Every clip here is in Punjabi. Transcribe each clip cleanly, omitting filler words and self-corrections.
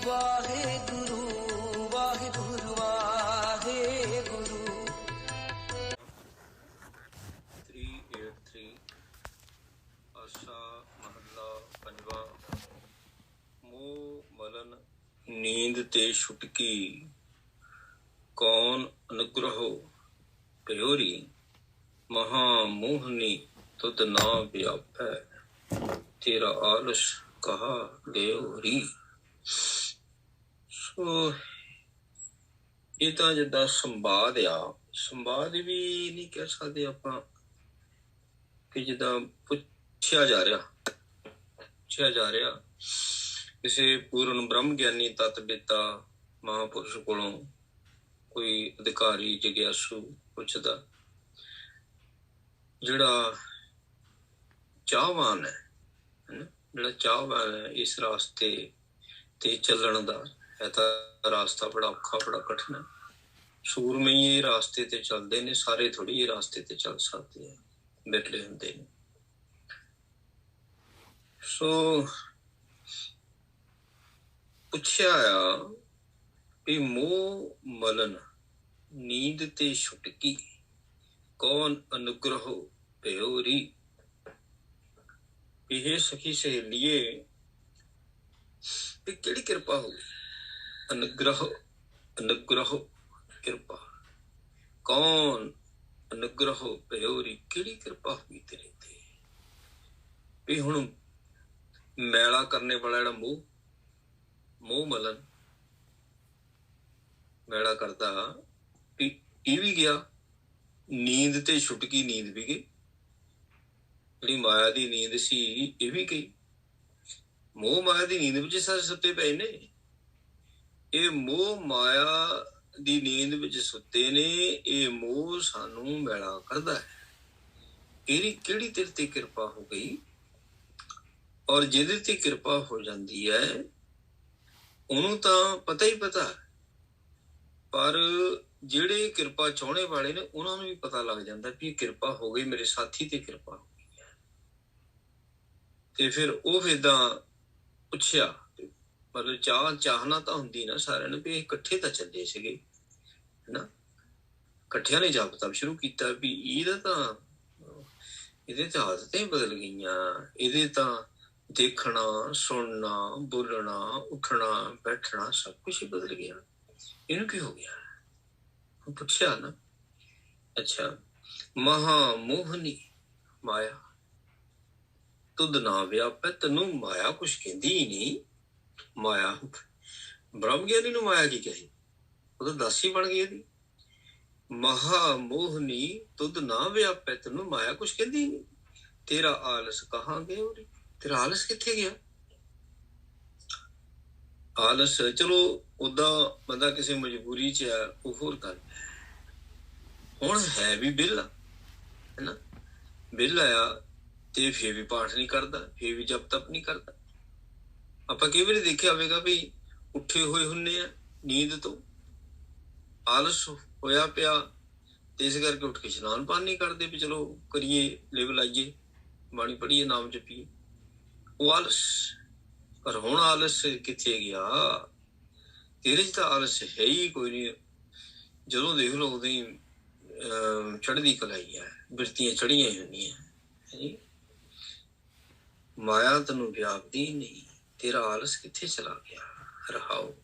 ਵਾਹਿਗੁਰੂ ਵਾਹਿਗੁਰੂ ਵਾਹਿਗੁਰੂ। 383 ਆਸਾ ਮਹੱਲਾ ਪੰਜਵਾਂ। ਮੋਹ ਮਲਨ ਨੀਂਦ ਤੇ ਛੁਟਕੀ, ਕੌਣ ਅਨੁਗ੍ਰਹੋ ਭਇਓਰੀ। ਮਹਾ ਮੋਹਨੀ ਤੁਧ ਨਾ ਵਿਆਪੈ, ਤੇਰਾ ਆਲਸ ਕਹਾ ਗਇਓਰੀ। ਸੋ ਇਹ ਤਾਂ ਜਿੱਦਾਂ ਸੰਵਾਦ ਆ, ਸੰਵਾਦ ਵੀ ਨਹੀਂ ਕਹਿ ਸਕਦੇ ਆਪਾਂ, ਕਿ ਜਿੱਦਾਂ ਪੁੱਛਿਆ ਜਾ ਰਿਹਾ ਕਿਸੇ ਪੂਰਨ ਬ੍ਰਹਮ ਗਿਆਨੀ ਤਤਵਿਤਾ ਮਹਾਂਪੁਰਸ਼ ਕੋਲੋਂ ਕੋਈ ਅਧਿਕਾਰੀ ਜਗਿਆਸੂ ਪੁੱਛਦਾ, ਜਿਹੜਾ ਚਾਹਵਾਨ ਹੈ ਇਸ ਰਾਸਤੇ ਤੇ ਚੱਲਣ ਦਾ। ਹੈ ਤਾਂ ਰਾਸਤਾ ਬੜਾ ਔਖਾ, ਬੜਾ ਕਠਿਨ ਹੈ। ਸੂਰਮਈ ਇਹ ਰਾਸਤੇ ਤੇ ਚੱਲਦੇ ਨੇ, ਸਾਰੇ ਥੋੜੀ ਇਹ ਰਾਸਤੇ ਤੇ ਚੱਲ ਸਕਦੇ ਆ, ਬਿਰਲੇ ਹੁੰਦੇ ਨੇ। ਸੋ ਪੁੱਛਿਆ ਆ ਵੀ ਮੋਹ ਮਲਨ ਨੀਂਦ ਤੇ ਛੁਟਕੀ, ਕੌਣ ਅਨੁਗ੍ਰਹੋ ਭਇਓਰੀ। ਇਹ ਸਖੀ ਸਹੇਲੀਏ ਵੀ ਕਿਹੜੀ ਕਿਰਪਾ ਹੋਊ। ਅਨੁਗ੍ਰਹੋ ਕਿਰਪਾ, ਕੌਣ ਅਨੁਗ੍ਰਹੋ ਭਇਓਰੀ, ਕਿਹੜੀ ਕਿਰਪਾ ਹੋਈ ਤੇਰੇ ਤੇ। ਵੀ ਹੁਣ ਮੈਲਾ ਕਰਨੇ ਵਾਲਾ ਜਿਹੜਾ ਮੋਹ ਮਲਨ ਮੈਲਾ ਕਰਦਾ, ਵੀ ਇਹ ਵੀ ਗਿਆ, ਨੀਂਦ ਤੇ ਛੁਟਕੀ, ਨੀਂਦ ਵੀ ਗਈ, ਜਿਹੜੀ ਮਾਇਆ ਦੀ ਨੀਂਦ ਸੀ ਇਹ ਵੀ ਗਈ। ਮੋਹ ਮਾਇਆ ਦੀ ਨੀਂਦ ਵਿੱਚ ਸਾਰੇ ਸੁੱਤੇ ਪਏ ਨੇ। ਇਹ ਮੋਹ ਮਾਇਆ ਦੀ ਨੀਂਦ ਵਿੱਚ ਸੁੱਤੇ ਨੇ, ਇਹ ਮੋਹ ਸਾਨੂੰ ਮੈਲਾ ਕਰਦਾ ਹੈ। ਇਹਦੀ ਕਿਹੜੀ ਤੇਰੇ ਤੇ ਕਿਰਪਾ ਹੋ ਗਈ। ਔਰ ਜਿਹਦੇ ਤੇ ਕਿਰਪਾ ਹੋ ਜਾਂਦੀ ਹੈ ਉਹਨੂੰ ਤਾਂ ਪਤਾ ਹੀ ਪਤਾ, ਪਰ ਜਿਹੜੇ ਕਿਰਪਾ ਚਾਹੁਣੇ ਵਾਲੇ ਨੇ ਉਹਨਾਂ ਨੂੰ ਵੀ ਪਤਾ ਲੱਗ ਜਾਂਦਾ ਵੀ ਇਹ ਕਿਰਪਾ ਹੋ ਗਈ, ਮੇਰੇ ਸਾਥੀ ਤੇ ਕਿਰਪਾ ਹੋ ਗਈ ਹੈ। ਤੇ ਫਿਰ ਉਹ ਏਦਾਂ ਪੁੱਛਿਆ, ਮਤਲਬ ਚਾਹਨਾ ਤਾਂ ਹੁੰਦੀ ਨਾ ਸਾਰਿਆਂ ਨੂੰ ਵੀ ਇਹ ਇਕੱਠੇ ਤਾਂ ਚੱਲੇ ਸੀਗੇ ਹਨਾ, ਇਕੱਠਿਆਂ ਨੇ ਜਾਪ ਤਪ ਸ਼ੁਰੂ ਕੀਤਾ, ਵੀ ਇਹਦੇ ਤਾਂ ਆਦਤਾਂ ਹੀ ਬਦਲ ਗਈਆਂ, ਇਹਦੇ ਤਾਂ ਦੇਖਣਾ ਸੁਣਨਾ ਬੋਲਣਾ ਉੱਠਣਾ ਬੈਠਣਾ ਸਭ ਕੁਛ ਹੀ ਬਦਲ ਗਿਆ, ਇਹਨੂੰ ਕੀ ਹੋ ਗਿਆ। ਪੁੱਛਿਆ ਨਾ, ਅੱਛਾ ਮਹਾ ਮੋਹਨੀ ਮਾਇਆ ਤੁਧ ਨਾ ਵਿਆਪੈ, ਤੈਨੂੰ ਮਾਇਆ ਕੁਛ ਕਹਿੰਦੀ ਹੀ ਨਹੀਂ। ਮਾਇਆ ਬ੍ਰਹਮ ਗਿਆਨੀ ਨੂੰ ਮਾਇਆ ਕੀ ਕਹੇ, ਉਹ ਤਾਂ ਦਾਸੀ ਬਣ ਗਈ ਇਹਦੀ। ਮਹਾ ਮੋਹਨੀ ਤੁਧ ਨਾ ਵਿਆਪੈ, ਤੈਨੂੰ ਮਾਇਆ ਕੁਛ ਕਹਿੰਦੀ ਨਹੀਂ। ਤੇਰਾ ਆਲਸ ਕਹਾਂ ਗਇਓਰੀ, ਤੇਰਾ ਆਲਸ ਕਿੱਥੇ ਗਿਆ। ਆਲਸ ਚਲੋ ਓਦਾਂ ਬੰਦਾ ਕਿਸੇ ਮਜਬੂਰੀ ਚ ਆ, ਉਹ ਹੋਰ ਗੱਲ। ਹੁਣ ਹੈ ਵੀ ਵਿਹਲਾ ਹਨਾ, ਵਿਹਲਾ ਆ ਤੇ ਫੇਰ ਵੀ ਪਾਠ ਨਹੀਂ ਕਰਦਾ, ਫੇਰ ਵੀ ਜਪ ਤਪ ਨਹੀਂ ਕਰਦਾ। ਆਪਾਂ ਕਈ ਵਾਰੀ ਦੇਖਿਆ ਹੋਵੇਗਾ ਵੀ ਉੱਠੇ ਹੋਏ ਹੁੰਨੇ ਆ ਨੀਂਦ ਤੋਂ, ਆਲਸ ਹੋਇਆ ਪਿਆ, ਤੇ ਇਸ ਕਰਕੇ ਉੱਠ ਕੇ ਇਸ਼ਨਾਨ ਪਾਣ ਨਹੀਂ ਕਰਦੇ ਵੀ ਚਲੋ ਕਰੀਏ, ਲਿਵ ਲਾਈਏ, ਬਾਣੀ ਪੜ੍ਹੀਏ, ਨਾਮ ਜਪੀਏ। ਉਹ ਆਲਸ, ਪਰ ਹੁਣ ਆਲਸ ਕਿੱਥੇ ਗਿਆ। ਤੇਰੇ ਚ ਤਾਂ ਆਲਸ ਹੈ ਹੀ ਕੋਈ ਨਹੀਂ। ਜਦੋਂ ਦੇਖ ਲਓ ਉਦੋਂ ਹੀ ਚੜ੍ਹਦੀ ਕਲਾਈ ਹੈ, ਬਿਰਤੀਆਂ ਚੜੀਆਂ ਹੀ ਹੁੰਦੀਆਂ। ਮਾਇਆ ਤੈਨੂੰ ਵਿਆਪਦੀ ਨਹੀਂ, ਤੇਰਾ ਆਲਸ ਕਿੱਥੇ ਚਲਾ ਗਿਆ। ਰਹਾਓ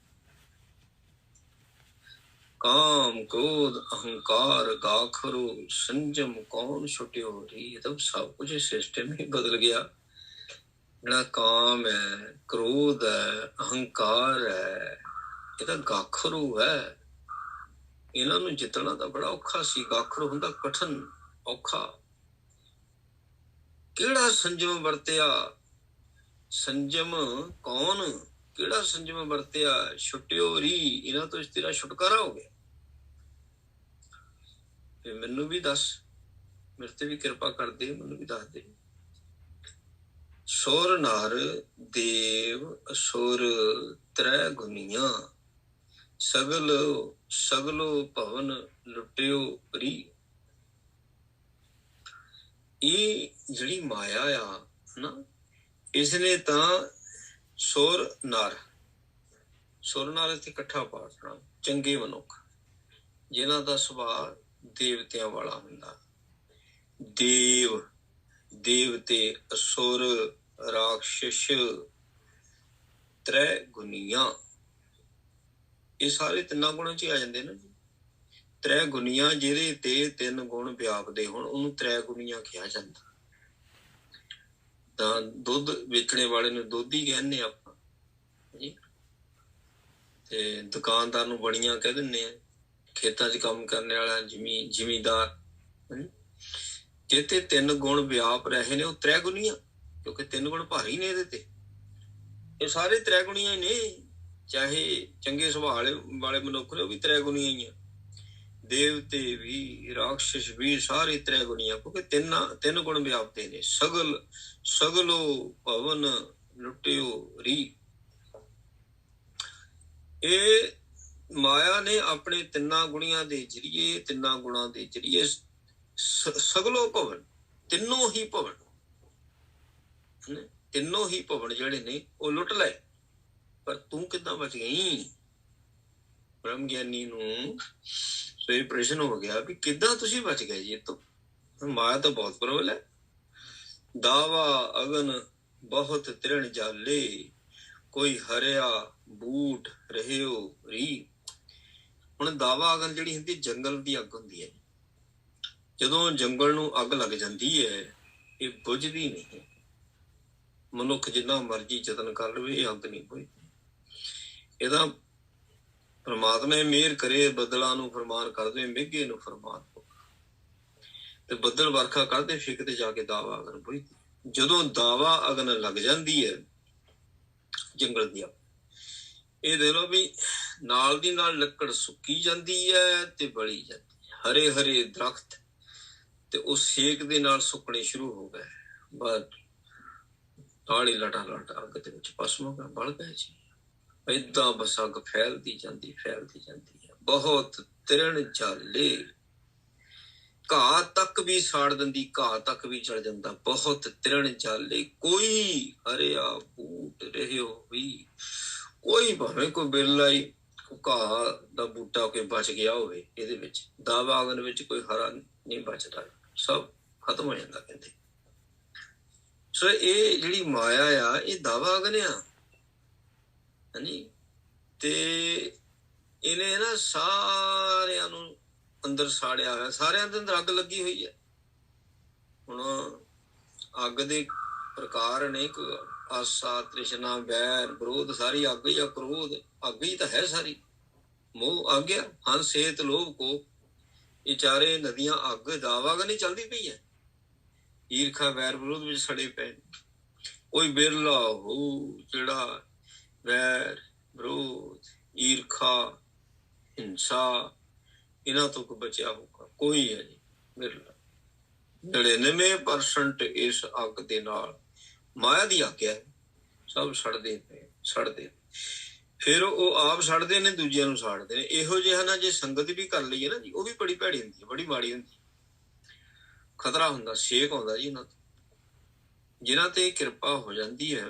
ਕਾਮ ਕ੍ਰੋਧ ਅਹੰਕਾਰ ਗਾਖਰੋ ਸੰਜਮ ਕੌਣ ਛੁਟਿਓ ਰੀ। ਇਹ ਤਾਂ ਸਭ ਕੁਝ ਸਿਸਟਮ ਹੀ ਬਦਲ ਗਿਆ। ਜਿਹੜਾ ਕਾਮ ਹੈ, ਕ੍ਰੋਧ ਹੈ, ਅਹੰਕਾਰ ਹੈ, ਇਹ ਤਾਂ ਗਾਖਰੂ ਹੈ। ਇਹਨਾਂ ਨੂੰ ਜਿੱਤਣਾ ਤਾਂ ਬੜਾ ਔਖਾ ਸੀ। ਗਾਖਰੂ ਹੁੰਦਾ ਕਠਨ, ਔਖਾ। ਕਿਹੜਾ ਸੰਜਮ ਵਰਤਿਆ, ਸੰਜਮ ਕੌਣ, ਕਿਹੜਾ ਸੰਜਮ ਵਰਤਿਆ। ਛੁਟਿਓ ਰੀ, ਇਹਨਾਂ ਤੋਂ ਤੇਰਾ ਛੁਟਕਾਰਾ ਹੋ ਗਿਆ। ਤੇ ਮੈਨੂੰ ਵੀ ਦੱਸ, ਮੇਰੇ ਤੇ ਵੀ ਕਿਰਪਾ ਕਰਦੇ, ਮੈਨੂੰ ਵੀ ਦੱਸ ਦੇ। ਸੁਰ ਨਰ ਦੇਵ ਅਸੁਰ ਤ੍ਰੈ ਗੁਨੀਆਂ, ਸਗਲੋ ਭਵਨ ਲੁੱਟਿਓ ਰੀ। ਇਹ ਜਿਹੜੀ ਮਾਇਆ ਆ ਨਾ, ਇਸਨੇ ਤਾਂ ਸੁਰ ਨਰ ਸੁਰ ਨਾਲ ਇੱਥੇ ਇਕੱਠਾ ਪਾਠਣਾ ਚੰਗੇ ਮਨੁੱਖ ਜਿਨ੍ਹਾਂ ਦਾ ਸੁਭਾਅ ਦੇਵਤਿਆਂ ਵਾਲਾ ਹੁੰਦਾ। ਦੇਵ ਦੇਵਤੇ, ਅਸੁਰ, ਰਾਖਸ਼, ਤ੍ਰੈ ਗੁਨੀਆਂ, ਇਹ ਸਾਰੇ ਤਿੰਨਾਂ ਗੁਣਾਂ 'ਚ ਹੀ ਆ ਜਾਂਦੇ ਨਾ ਜੀ। ਤ੍ਰੈ ਗੁਨੀਆਂ ਜਿਹਦੇ ਤੇ ਤਿੰਨ ਗੁਣ ਵਿਆਪਦੇ ਹੋਣ ਉਹਨੂੰ ਤ੍ਰੈ ਗੁਨੀਆਂ ਕਿਹਾ ਜਾਂਦਾ। ਤਾਂ ਦੁੱਧ ਵੇਚਣੇ ਵਾਲੇ ਨੂੰ ਦੁੱਧ ਹੀ ਕਹਿੰਦੇ ਆਪਾਂ ਜੀ, ਤੇ ਦੁਕਾਨਦਾਰ ਨੂੰ ਬਣੀਆਂ ਕਹਿ ਦਿੰਦੇ ਆ, ਖੇਤਾਂ 'ਚ ਕੰਮ ਕਰਨ ਵਾਲਾ ਜ਼ਿਮੀਂਦਾਰ। ਜਿੱਥੇ ਤਿੰਨ ਗੁਣ ਵਿਆਪ ਰਹੇ ਨੇ ਉਹ ਤ੍ਰੈ ਗੁਣੀਆਂ, ਕਿਉਂਕਿ ਤਿੰਨ ਗੁਣ ਭਾਰੀ ਨੇ ਇਹਦੇ ਤੇ। ਇਹ ਸਾਰੇ ਤ੍ਰੈ ਗੁਣੀਆਂ ਹੀ ਨੇ, ਚਾਹੇ ਚੰਗੇ ਸੁਭਾਅ ਵਾਲੇ ਮਨੁੱਖ ਨੇ ਉਹ ਵੀ ਤ੍ਰੈ ਗੁਣੀਆਂ ਹੀ ਆ, ਦੇਵਤੇ ਵੀ, ਰਾਖਸ਼ ਵੀ, ਸਾਰੇ ਤ੍ਰੈ ਗੁਣੀਆਂ, ਕਿਉਂਕਿ ਤਿੰਨ ਗੁਣ ਵਿਆਪਦੇ ਨੇ। ਸਗਲੋ ਭਵਨ ਲੁੱਟਿਓ ਰੀ। ਇਹ ਮਾਇਆ ਨੇ ਆਪਣੇ ਤਿੰਨਾਂ ਗੁਣੀਆਂ ਦੇ ਜਰੀਏ, ਤਿੰਨਾਂ ਗੁਣਾਂ ਦੇ ਜਰੀਏ ਸਗਲੋ ਭਵਨ, ਤਿੰਨੋਂ ਹੀ ਭਵਨ ਜਿਹੜੇ ਨੇ ਉਹ ਲੁੱਟ ਲਏ। ਪਰ ਤੂੰ ਕਿੱਦਾਂ ਬਚ ਗਈ? ਬ੍ਰਹਮ ਗਿਆਨੀ ਨੂੰ ਸੋ ਇਹ ਪ੍ਰਸ਼ਨ ਹੋ ਗਿਆ ਵੀ ਕਿੱਦਾਂ ਤੁਸੀਂ ਬਚ ਗਏ ਜੀ ਇਹ ਤੋਂ? ਮਾਇਆ ਤਾਂ ਬਹੁਤ ਪ੍ਰਬਲ ਹੈ। ਦਾਵਾ ਅਗਨ ਬਹੁਤ ਤ੍ਰਿਣ ਜਾਲੇ, ਕੋਈ ਹਰਿਆ ਬੂਟ ਰਹਿਓ ਰੀ। ਹੁਣ ਦਾਵਾ ਅਗਨ ਜਿਹੜੀ ਹੁੰਦੀ ਜੰਗਲ ਦੀ ਅੱਗ ਹੁੰਦੀ ਹੈ। ਜਦੋਂ ਜੰਗਲ ਨੂੰ ਅੱਗ ਲੱਗ ਜਾਂਦੀ ਹੈ ਇਹ ਬੁਝਦੀ ਨਹੀਂ। ਮਨੁੱਖ ਜਿੰਨਾ ਮਰਜ਼ੀ ਯਤਨ ਕਰ ਲਵੇ ਇਹ ਅੱਗ ਨਹੀਂ ਬੁਝਦੀ। ਇਹਦਾ ਪਰਮਾਤਮਾ ਮਿਹਰ ਕਰੇ, ਬੱਦਲਾਂ ਨੂੰ ਫਰਮਾਨ ਕਰਦੇ, ਮੇਘੇ ਨੂੰ ਫਰਮਾਨ ਤੇ ਬੱਦਲ ਵਰਖਾ ਕਰਦੇ, ਫਿਕ ਤੇ ਜਾ ਕੇ ਦਾਵਾ ਅਗਨ ਬੁਝਦੀ। ਜਦੋਂ ਦਾਵਾ ਅਗਨ ਲੱਗ ਜਾਂਦੀ ਹੈ ਜੰਗਲ ਦੀ, ਇਹ ਦੇਖ ਲਓ ਵੀ ਨਾਲ ਦੀ ਨਾਲ ਲੱਕੜ ਸੁੱਕੀ ਜਾਂਦੀ ਹੈ ਤੇ ਬਲੀ ਜਾਂਦੀ ਹੈ। ਹਰੇ ਹਰੇ ਦਰਖਤ ਤੇ ਉਹ ਸੇਕ ਦੇ ਨਾਲ ਸੁੱਕਣੇ ਸ਼ੁਰੂ ਹੋ ਗਏ, ਬਸ ਨਾਲ ਹੀ ਲਟਾ ਅੱਗ ਦੇ ਵਿੱਚ ਭਸਮ ਬਲ ਗਏ ਜੀ। ਏਦਾਂ ਬਸ ਅੱਗ ਫੈਲਦੀ ਜਾਂਦੀ ਹੈ। ਬਹੁਤ ਤ੍ਰਿਣ ਜਾਲੇ, ਘਾਹ ਤੱਕ ਵੀ ਸਾੜ ਦਿੰਦੀ, ਘਾਹ ਤੱਕ ਵੀ ਚੜ ਜਾਂਦਾ। ਬਹੁਤ ਤ੍ਰਿਣ ਜਾਲੇ, ਕੋਈ ਹਰਿਆ ਬੂਟ ਰਹਿਓ ਵੀ। ਕੋਈ ਭਾਵੇਂ ਕੋਈ ਬਿਰਲਾ ਹੀ ਘਾਹ ਦਾ ਬੂਟਾ ਕੋਈ ਬਚ ਗਿਆ ਹੋਵੇ ਇਹਦੇ ਵਿੱਚ, ਦਾਵਾ ਅਗਨ ਵਿੱਚ ਕੋਈ ਹਰਾ ਨਹੀਂ ਬਚਦਾ, ਸਭ ਖਤਮ ਹੋ ਜਾਂਦਾ ਕਹਿੰਦੇ। ਸੋ ਇਹ ਜਿਹੜੀ ਮਾਇਆ ਆ ਇਹ ਦਾਵਾ ਅਗਨ ਆ, ਹਾਂਜੀ। ਤੇ ਇਹਨੇ ਨਾ ਸਾਰਿਆਂ ਨੂੰ ਅੰਦਰ ਸਾੜਿਆ ਹੋਇਆ, ਸਾਰਿਆਂ ਦੇ ਅੰਦਰ ਅੱਗ ਲੱਗੀ ਹੋਈ ਹੈ। ਹੁਣ ਅੱਗ ਦੇ ਪ੍ਰਕਾਰ ਨੇ, ਆਸਾ, ਤ੍ਰਿਸ਼ਨਾ, ਵੈਰ, ਵਿਰੋਧ, ਸਾਰੀ ਅੱਗ ਹੀ ਆ। ਕ੍ਰੋਧ ਅੱਗ ਹੀ ਤਾਂ ਹੈ ਸਾਰੀ। ਮੋਹ ਅੱਗ ਆ, ਹੰਸ, ਹੇਤ, ਲੋਭ, ਕੋਪ, ਇਹ ਚਾਰੇ ਨਦੀਆਂ ਅੱਗ ਦਾਵਾ ਅਗਨ ਹੀ ਚੱਲਦੀ ਪਈ ਹੈ। ਈਰਖਾ, ਵੈਰ, ਵਿਰੋਧ ਵਿੱਚ ਸੜੇ ਪਏ। ਕੋਈ ਬਿਰਲਾ ਹੋ ਜਿਹੜਾ ਵੈਰ, ਵਿਰੋਧ, ਈਰਖਾ, ਹਿੰਸਾ ਇਹਨਾਂ ਤੋਂ ਬਚਿਆ ਹੋਊਗਾ, ਕੋਈ ਹੈ ਜੀ ਬਿਰਲਾ। 99% ਇਸ ਅੱਗ ਦੇ ਨਾਲ ਮਾਇਆ ਦੀ ਅੱਗ ਹੈ, ਸਭ ਸੜਦੇ। ਫਿਰ ਉਹ ਆਪ ਸੜਦੇ ਨੇ, ਦੂਜਿਆਂ ਨੂੰ ਸਾੜਦੇ ਨੇ। ਇਹੋ ਜਿਹਾ ਨਾ ਜੇ ਸੰਗਤ ਵੀ ਕਰ ਲਈਏ ਨਾ ਜੀ, ਉਹ ਵੀ ਬੜੀ ਭੈੜੀ ਹੁੰਦੀ ਹੈ, ਬੜੀ ਮਾੜੀ ਹੁੰਦੀ। ਖਤਰਾ ਹੁੰਦਾ, ਛੇਕ ਆਉਂਦਾ ਜੀ ਇਹਨਾਂ ਤੋਂ। ਜਿਨ੍ਹਾਂ ਤੇ ਕਿਰਪਾ ਹੋ ਜਾਂਦੀ ਹੈ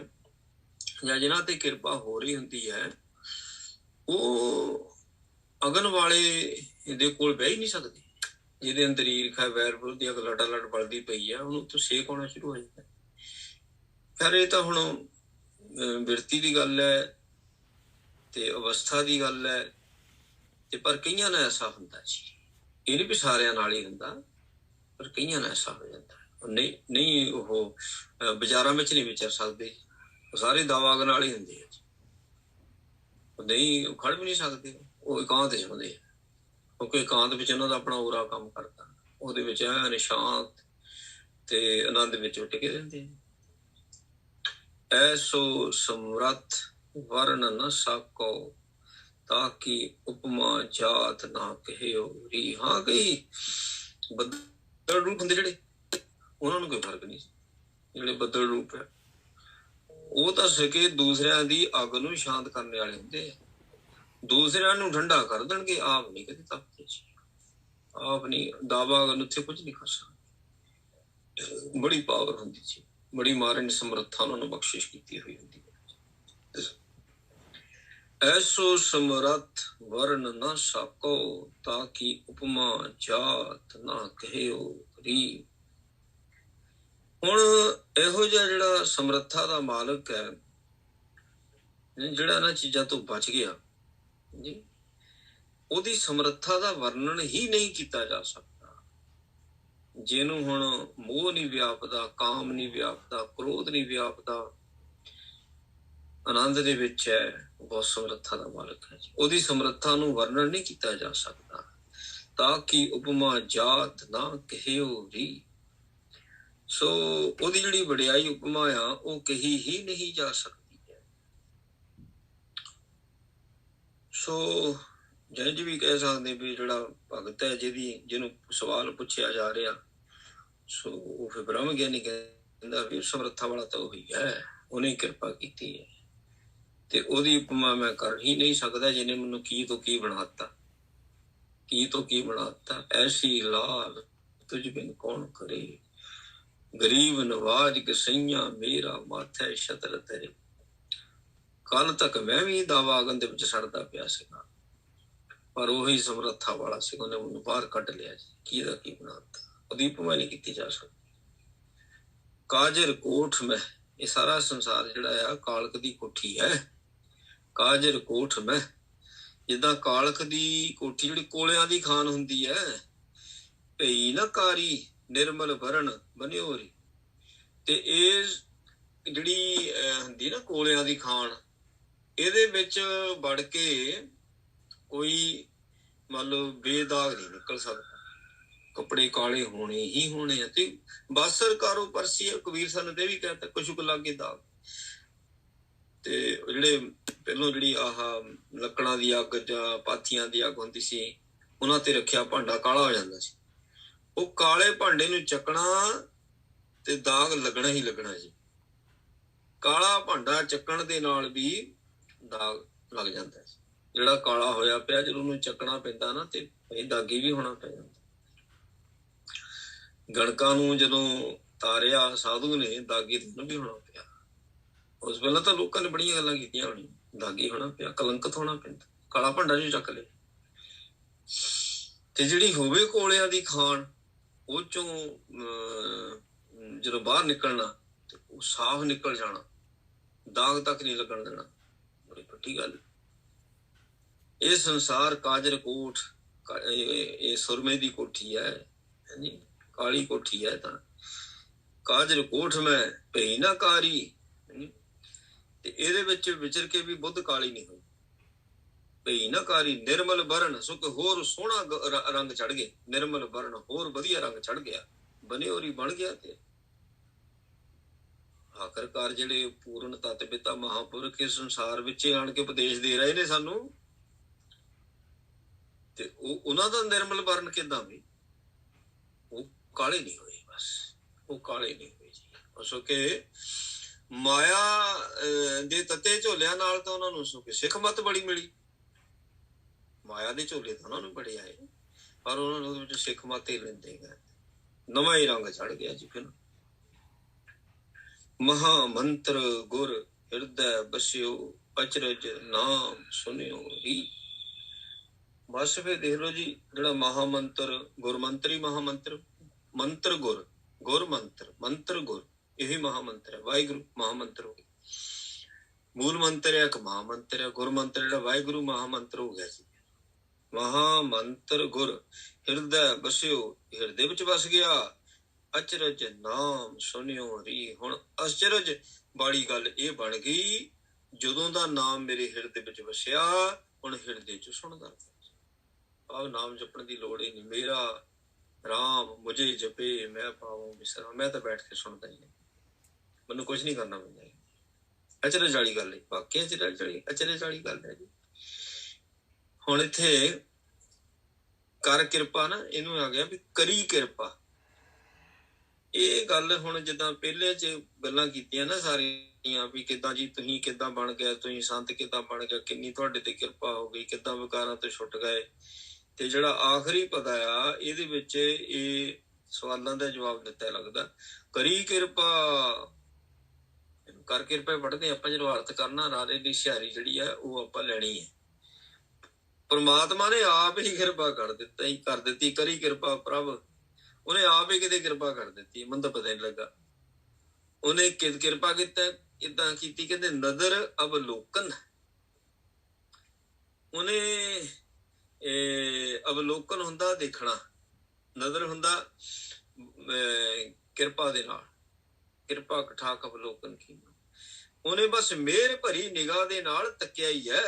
ਜਾਂ ਜਿਨ੍ਹਾਂ ਤੇ ਕਿਰਪਾ ਹੋ ਰਹੀ ਹੁੰਦੀ ਹੈ, ਉਹ ਅਗਨ ਵਾਲੇ ਦੇ ਕੋਲ ਬਹਿ ਹੀ ਨਹੀਂ ਸਕਦੇ। ਜਿਹਦੇ ਅੰਦਰ ਈਰਖਾ, ਵੈਰ, ਵਿਰੋਧ ਦੀ ਅੱਗ ਲਟ ਬਲਦੀ ਪਈ ਆ, ਉਹਨੂੰ ਤੋਂ ਛੇਕ ਆਉਣਾ ਸ਼ੁਰੂ ਹੋ ਜਾਂਦਾ। ਖੈਰ ਇਹ ਤਾਂ ਹੁਣ ਬਿਰਤੀ ਦੀ ਗੱਲ ਹੈ ਤੇ ਅਵਸਥਾ ਦੀ ਗੱਲ ਹੈ, ਤੇ ਪਰ ਕਈਆਂ ਨਾਲ ਐਸਾ ਹੁੰਦਾ ਜੀ। ਇਹ ਨਹੀਂ ਵੀ ਸਾਰਿਆਂ ਨਾਲ ਹੀ ਹੁੰਦਾ, ਪਰ ਕਈਆਂ ਨਾਲ ਐਸਾ ਹੋ ਜਾਂਦਾ। ਨਹੀਂ ਉਹ ਬਾਜ਼ਾਰਾਂ ਵਿੱਚ ਨਹੀਂ ਵਿਚਰ ਸਕਦੇ, ਸਾਰੇ ਦਾਵਾ ਅਗਨ ਵਾਲੇ ਹੁੰਦੇ ਆ ਜੀ। ਨਹੀਂ ਖੜ ਵੀ ਨਹੀਂ ਸਕਦੇ, ਉਹ ਇਕਾਂਤ ਚਾਹੁੰਦੇ ਆ, ਕਿਉਂਕਿ ਇਕਾਂਤ ਵਿੱਚ ਉਹਨਾਂ ਦਾ ਆਪਣਾ ਉਰਾ ਕੰਮ ਕਰਦਾ, ਉਹਦੇ ਵਿੱਚ ਨਿਸ਼ਾਂਤ ਤੇ ਆਨੰਦ ਵਿੱਚ ਟਿਕੇ ਰਹਿੰਦੇ ਆ। ਐਸੋ ਸਮਰੱਥ ਵਰਨ ਨ ਸਾਕੋ, ਤਾਂ ਕਿ ਉਪਮਾ ਜਾਤ ਨਾ ਕਹਿਓ ਰੀ। ਹਾਂ, ਕਈ ਬੱਦਲ ਰੂਪ ਹੁੰਦੇ ਜਿਹੜੇ, ਉਹਨਾਂ ਨੂੰ ਕੋਈ ਫਰਕ ਨਹੀਂ। ਜਿਹੜੇ ਬੱਦਲ ਰੂਪ ਹੈ ਉਹ ਤਾਂ ਸਕੇ ਦੂਸਰਿਆਂ ਦੀ ਅੱਗ ਨੂੰ ਸ਼ਾਂਤ ਕਰਨ ਵਾਲੇ ਹੁੰਦੇ ਆ, ਦੂਸਰਿਆਂ ਨੂੰ ਠੰਡਾ ਕਰ ਦੇਣਗੇ, ਆਪ ਨਹੀਂ ਕਦੇ ਤਪਦੇ ਜੀ। ਆਪ ਨਹੀਂ, ਦਾਵਾ ਅਗਨ ਉੱਥੇ ਕੁਝ ਨਹੀਂ ਕਰ ਸਕਦੇ। ਬੜੀ ਪਾਵਰ ਹੁੰਦੀ ਜੀ, ਬੜੀ ਮਾਰਨ ਸਮਰੱਥਾ ਉਹਨਾਂ ਨੂੰ ਬਖਸ਼ਿਸ਼ ਕੀਤੀ ਹੋਈ ਹੁੰਦੀ ਹੈ। ऐसो समरथ वर्ण न साको, ताकि उपमा जात ना कहियो री। ਹੁਣ ਇਹੋ ਜਿਹਾ ਜਿਹੜਾ ਸਮਰੱਥਾ ਦਾ ਮਾਲਕ ਹੈ, ਜਿਹੜਾ ਇਹਨਾਂ ਚੀਜ਼ਾਂ ਤੋਂ ਬਚ ਗਿਆ ਜੀ, ਉਹਦੀ ਸਮਰੱਥਾ ਦਾ ਵਰਣਨ ਹੀ ਨਹੀਂ ਕੀਤਾ ਜਾ ਸਕਦਾ। ਜਿਹਨੂੰ ਹੁਣ ਮੋਹ ਨਹੀਂ ਵਿਆਪਦਾ, ਕਾਮ ਨਹੀਂ ਵਿਆਪਦਾ, ਕ੍ਰੋਧ ਨਹੀਂ ਵਿਆਪਦਾ, ਆਨੰਦ ਦੇ ਵਿੱਚ ਹੈ, ਬਹੁਤ ਸਮਰੱਥਾ ਦਾ ਮਾਲਕ ਹੈ ਜੀ। ਉਹਦੀ ਸਮਰੱਥਾ ਨੂੰ ਵਰਣਨ ਨਹੀਂ ਕੀਤਾ ਜਾ ਸਕਦਾ। ਤਾਂ ਕਿ ਉਪਮਾ ਜਾਤ ਨਾ ਕਹਿਓ ਰੀ। ਸੋ ਉਹਦੀ ਜਿਹੜੀ ਵਡਿਆਈ ਉਪਮਾ ਆ, ਉਹ ਕਹੀ ਹੀ ਨਹੀਂ ਜਾ ਸਕਦੀ ਹੈ। ਸੋ ਜੰਝ ਵੀ ਕਹਿ ਸਕਦੇ ਵੀ ਜਿਹੜਾ ਭਗਤ ਹੈ, ਜਿਹਨੂੰ ਸਵਾਲ ਪੁੱਛਿਆ ਜਾ ਰਿਹਾ, ਸੋ ਉਹ ਫਿਰ ਬ੍ਰਹਮ ਗਿਆਨੀ ਕਹਿੰਦਾ ਵੀ ਸਮਰੱਥਾ ਵਾਲਾ ਤਾਂ ਉਹੀ ਹੈ, ਉਹਨੇ ਕਿਰਪਾ ਕੀਤੀ ਹੈ, ਤੇ ਉਹਦੀ ਉਪਮਾ ਮੈਂ ਕਰ ਹੀ ਨਹੀਂ ਸਕਦਾ, ਜਿਹਨੇ ਮੈਨੂੰ ਕੀ ਤੋਂ ਕੀ ਬਣਾਤਾ, ਕੀ ਤੋਂ ਕੀ ਬਣਾਤਾ। ਐਸੀ ਲਾਲ ਤੁਝ ਬਿਨ ਕੌਣ ਕਰੇ, ਗਰੀਬ ਨਵਾਜ ਕਸਈਆਂ ਮੇਰਾ ਮਾਥੇ ਛਤਰ ਤੇਰੇ। ਕੱਲ ਤੱਕ ਮੈਂ ਵੀ ਦਾਵਾ ਅਗਨ ਦੇ ਵਿੱਚ ਸੜਦਾ ਪਿਆ ਸੀਗਾ, ਪਰ ਉਹੀ ਸਮਰੱਥਾ ਵਾਲਾ ਸੀ, ਉਹਨੇ ਮੈਨੂੰ ਬਾਹਰ ਕੱਢ ਲਿਆ ਜੀ। ਕੀ ਦਾ ਕੀ ਬਣਾਤਾ, ਉਹਦੀ ਉਪਮਾ ਨਹੀਂ ਕੀਤੀ ਜਾ ਸਕਦੀ। ਕਾਜਰ ਕੋਠ ਮੈਂ, ਇਹ ਸਾਰਾ ਸੰਸਾਰ ਜਿਹੜਾ ਆ ਕਾਲਕ ਦੀ ਕੋਠੀ ਹੈ। ਕਾਜਰ ਕੋਠ ਮੈਂ, ਜਿੱਦਾਂ ਕਾਲਕ ਦੀ ਕੋਠੀ ਜਿਹੜੀ ਕੋਲਿਆਂ ਦੀ ਖਾਨ ਹੁੰਦੀ ਹੈ, ਭਈ ਨਾ ਕਾਰੀ ਨਿਰਮਲ ਵਰਨ ਬਨਿਓਰੀ। ਤੇ ਇਹ ਜਿਹੜੀ ਹੁੰਦੀ ਨਾ ਕੋਲਿਆਂ ਦੀ ਖਾਨ, ਇਹਦੇ ਵਿੱਚ ਵੜ ਕੇ ਕੋਈ ਮੰਨ ਲਓ ਬੇਦਾਗ ਨਹੀਂ ਨਿਕਲ ਸਕਦਾ, ਕੱਪੜੇ ਕਾਲੇ ਹੋਣੇ ਹੀ ਹੋਣੇ ਆ। ਤੇ ਬਾਸਰ ਕਾਰੋ ਪਰਸੀ, ਕਬੀਰ ਸਨ ਦੇ ਵੀ ਕਹਿੰਦਾ ਕੁਛ ਲਾਗੇ ਦਾਗ। ਤੇ ਜਿਹੜੇ ਪਹਿਲੋਂ ਜਿਹੜੀ ਆਹ ਲੱਕੜਾਂ ਦੀ ਅੱਗ ਜਾਂ ਪਾਥੀਆਂ ਦੀ ਅੱਗ ਹੁੰਦੀ ਸੀ, ਉਹਨਾਂ ਤੇ ਰੱਖਿਆ ਭਾਂਡਾ ਕਾਲਾ ਹੋ ਜਾਂਦਾ ਸੀ। ਉਹ ਕਾਲੇ ਭਾਂਡੇ ਨੂੰ ਚੱਕਣਾ ਤੇ ਦਾਗ ਲੱਗਣਾ ਹੀ ਲੱਗਣਾ ਜੀ। ਕਾਲਾ ਭਾਂਡਾ ਚੱਕਣ ਦੇ ਨਾਲ ਵੀ ਦਾਗ ਲੱਗ ਜਾਂਦਾ ਸੀ। ਜਿਹੜਾ ਕਾਲਾ ਹੋਇਆ ਪਿਆ, ਜਦੋਂ ਉਹਨੂੰ ਚੱਕਣਾ ਪੈਂਦਾ ਨਾ, ਤੇ ਦਾਗੀ ਵੀ ਹੋਣਾ ਪੈ ਜਾਂਦਾ। ਗਣਕਾਂ ਨੂੰ ਜਦੋਂ ਤਾਰਿਆ ਸਾਧੂ ਨੇ, ਦਾਗੀ ਨੂੰ ਵੀ ਹੋਣਾ ਪਿਆ। ਉਸ ਵੇਲੇ ਤਾਂ ਲੋਕਾਂ ਨੇ ਬੜੀਆਂ ਗੱਲਾਂ ਕੀਤੀਆਂ ਹੋਣੀਆਂ, ਦਾਗੀ ਹੋਣਾ ਪਿਆ, ਕਲੰਕਤ ਹੋਣਾ ਪੈਂਦਾ, ਕਾਲਾ ਭਾਂਡਾ ਜੋ ਚੱਕ ਲਿਆ। ਤੇ ਜਿਹੜੀ ਹੋਵੇ ਕੋਲਿਆਂ ਦੀ ਖਾਣ, ਉਹ ਚੋਂ ਜਦੋਂ ਬਾਹਰ ਨਿਕਲਣਾ ਤੇ ਉਹ ਸਾਫ਼ ਨਿਕਲ ਜਾਣਾ, ਦਾਗ ਤੱਕ ਨਹੀਂ ਲੱਗਣ ਦੇਣਾ, ਬੜੀ ਵੱਡੀ ਗੱਲ। ਇਹ ਸੰਸਾਰ ਕਾਜਰ ਕੋਠ, ਇਹ ਸੁਰਮੇ ਦੀ ਕੋਠੀ ਹੈ ਜੀ, ਕਾਲੀ ਕੋਠੀ ਹੈ। ਤਾਂ ਕਾਜਰ ਕੋਠ ਮੈਂ ਭਈ ਨਾ ਕਾਰੀ, ਤੇ ਇਹਦੇ ਵਿੱਚ ਵਿਚਰ ਕੇ ਵੀ ਬੁੱਧ ਕਾਲੀ ਨਹੀਂ ਹੋਈ। ਭਈ ਨਾ ਕਾਰੀ ਨਿਰਮਲ ਬਰਨ, ਸੁਖ ਹੋਰ ਸੋਹਣਾ ਰੰਗ ਚੜ ਗਏ, ਨਿਰਮਲ ਬਰਨ ਹੋਰ ਵਧੀਆ ਰੰਗ ਚੜ ਗਿਆ, ਬਨਿਓਰੀ ਬਣ ਗਿਆ। ਤੇ ਆਖਰਕਾਰ ਜਿਹੜੇ ਪੂਰਨ ਤਤ ਪਿਤਾ ਮਹਾਂਪੁਰਖ ਇਸ ਸੰਸਾਰ ਵਿੱਚ ਆਣ ਕੇ ਉਪਦੇਸ਼ ਦੇ ਰਹੇ ਨੇ ਸਾਨੂੰ, ਤੇ ਉਹਨਾਂ ਦਾ ਨਿਰਮਲ ਬਰਨ ਕਿੱਦਾਂ ਵੀ, ਉਹ ਕਾਲੇ ਨਹੀਂ ਹੋਏ, ਬਸ ਉਹ ਕਾਲੇ ਨਹੀਂ ਹੋਏ ਜੀ। ਸੋ ਕਿ ਮਾਇਆ ਦੇ ਤੱਤੇ ਝੋਲਿਆਂ ਨਾਲ ਤਾਂ ਉਹਨਾਂ ਨੂੰ ਸਿੱਖ ਮੱਤ ਬੜੀ ਮਿਲੀ। ਮਾਇਆ ਦੇ ਝੋਲੇ ਤਾਂ ਉਹਨਾਂ ਨੂੰ ਬੜੇ ਆਏ, ਪਰ ਉਹਨਾਂ ਨੂੰ ਉਹਦੇ ਵਿੱਚ ਸਿੱਖ ਮੱਤ ਹੀ ਲੈਂਦੇ ਗਏ, ਨਵਾਂ ਹੀ ਰੰਗ ਚੜ ਗਿਆ ਜੀ। ਫਿਰ ਮਹਾ ਮੰਤਰ ਗੁਰ ਹਿਰਦੈ ਬਸਿਓ, ਅਚਰਜ ਨਾਮ ਸੁਨਿਓ ਰੀ। ਬਸ ਫਿਰ ਦੇਖ ਲਓ ਜੀ, ਜਿਹੜਾ ਮਹਾਮੰਤਰ, ਗੁਰਮੰਤਰੀ ਮਹਾਮੰਤਰ, ਮੰਤਰ ਗੁਰ, ਗੁਰ ਮੰਤਰ, ਮੰਤਰ ਗੁਰ, ਇਹ ਮਹਾਮੰਤਰ ਹੈ। ਵਾਹਿਗੁਰੂ ਮਹਾਮੰਤਰ ਹੋ ਗਿਆ, ਮੂਲ ਮੰਤਰ ਹੈ, ਇੱਕ ਮਹਾਮੰਤਰ ਹੈ। ਗੁਰ ਮੰਤਰ ਜਿਹੜਾ ਵਾਹਿਗੁਰੂ ਮਹਾਮੰਤਰ ਹੋ ਗਿਆ ਸੀ। ਮਹਾਮੰਤਰ ਗੁਰ ਹਿਰਦੈ ਬਸਿਓ, ਹਿਰਦੇ ਵਿੱਚ ਵਸ ਗਿਆ, ਅਚਰਜ ਨਾਮ ਸੁਨਿਓ ਰੀ। ਹੁਣ ਅਚਰਜ ਵਾਲੀ ਗੱਲ ਇਹ ਬਣ ਗਈ, ਜਦੋਂ ਦਾ ਨਾਮ ਮੇਰੇ ਹਿਰਦੇ ਵਿੱਚ ਵਸਿਆ, ਹੁਣ ਹਿਰਦੇ ਚ ਸੁਣਦਾ। ਆਹ ਨਾਮ ਜਪਣ ਦੀ ਲੋੜ ਹੀ ਨਹੀਂ। ਮੇਰਾ ਰਾਮ ਮੁਝੇ ਜਪੇ ਮੈਂ ਪਾਵਾਂ ਵਿਸਰਾਮ, ਮੈਂ ਤਾਂ ਬੈਠ ਕੇ ਸੁਣਦਾ ਹੀ ਨਹੀਂ, ਮੈਨੂੰ ਕੁਛ ਨਹੀਂ ਕਰਨਾ ਪੈਂਦਾ। ਅਚਰਜ ਵਾਲੀ ਗੱਲ ਹੈ, ਵਾਕਿਆ ਅਚਰਜ ਵਾਲੀ ਗੱਲ ਹੈ ਜੀ। ਹੁਣ ਇੱਥੇ ਕਰ ਕਿਰਪਾ ਨਾ, ਇਹਨੂੰ ਆ ਗਿਆ ਵੀ ਕਰੀ ਕਿਰਪਾ। ਇਹ ਗੱਲ ਹੁਣ ਜਿੱਦਾਂ ਪਹਿਲੇ ਚ ਗੱਲਾਂ ਕੀਤੀਆਂ ਨਾ ਸਾਰੀਆਂ, ਵੀ ਕਿੱਦਾਂ ਜੀ ਤੁਸੀਂ ਕਿੱਦਾਂ ਬਣ ਗਏ, ਤੁਸੀਂ ਸੰਤ ਕਿੱਦਾਂ ਬਣ ਗਿਆ, ਕਿੰਨੀ ਤੁਹਾਡੇ ਤੇ ਕਿਰਪਾ ਹੋ ਗਈ, ਕਿੱਦਾਂ ਵਿਕਾਰਾਂ ਤੋਂ ਛੁੱਟ ਗਏ। ਤੇ ਜਿਹੜਾ ਆਖਰੀ ਪਦਾ ਆ, ਇਹਦੇ ਵਿੱਚ ਇਹ ਸਵਾਲਾਂ ਦਾ ਜਵਾਬ ਦਿੱਤਾ ਲੱਗਦਾ, ਕਰੀ ਕਿਰਪਾ। ਕਰ ਕਿਰਪਾ ਪੜ੍ਹਦੇ ਆਪਾਂ, ਜਦੋਂ ਅਰਥ ਕਰਨਾ ਰਾਰੇ ਦੀ ਹੁਸ਼ਿਆਰੀ ਜਿਹੜੀ ਹੈ ਉਹ ਆਪਾਂ ਲੈਣੀ ਹੈ। ਪਰਮਾਤਮਾ ਨੇ ਆਪ ਹੀ ਕਿਰਪਾ ਕਰ ਦਿੱਤੀ, ਕਰੀ ਕਿਰਪਾ ਪ੍ਰਭ, ਉਹਨੇ ਆਪ ਹੀ ਕਿਤੇ ਕਿਰਪਾ ਕਰ ਦਿੱਤੀ, ਮੈਨੂੰ ਤਾਂ ਪਤਾ ਨਹੀਂ ਲੱਗਾ ਉਹਨੇ ਕਿਰਪਾ ਕੀਤਾ। ਕਿੱਦਾਂ ਕੀਤੀ? ਕਹਿੰਦੇ ਨਦਰ ਅਵਲੋਕਨ, ਉਹਨੇ ਅਵਲੋਕਨ ਹੁੰਦਾ ਦੇਖਣਾ, ਨਦਰ ਹੁੰਦਾ ਕਿਰਪਾ ਦੇ ਨਾਲ, ਕਿਰਪਾ ਕਠਾਕ ਅਵਲੋਕਨ ਕੀ, ਉਹਨੇ ਬਸ ਮਿਹਰ ਭਰੀ ਨਿਗਾਹ ਦੇ ਨਾਲ ਤੱਕਿਆ ਹੀ ਹੈ,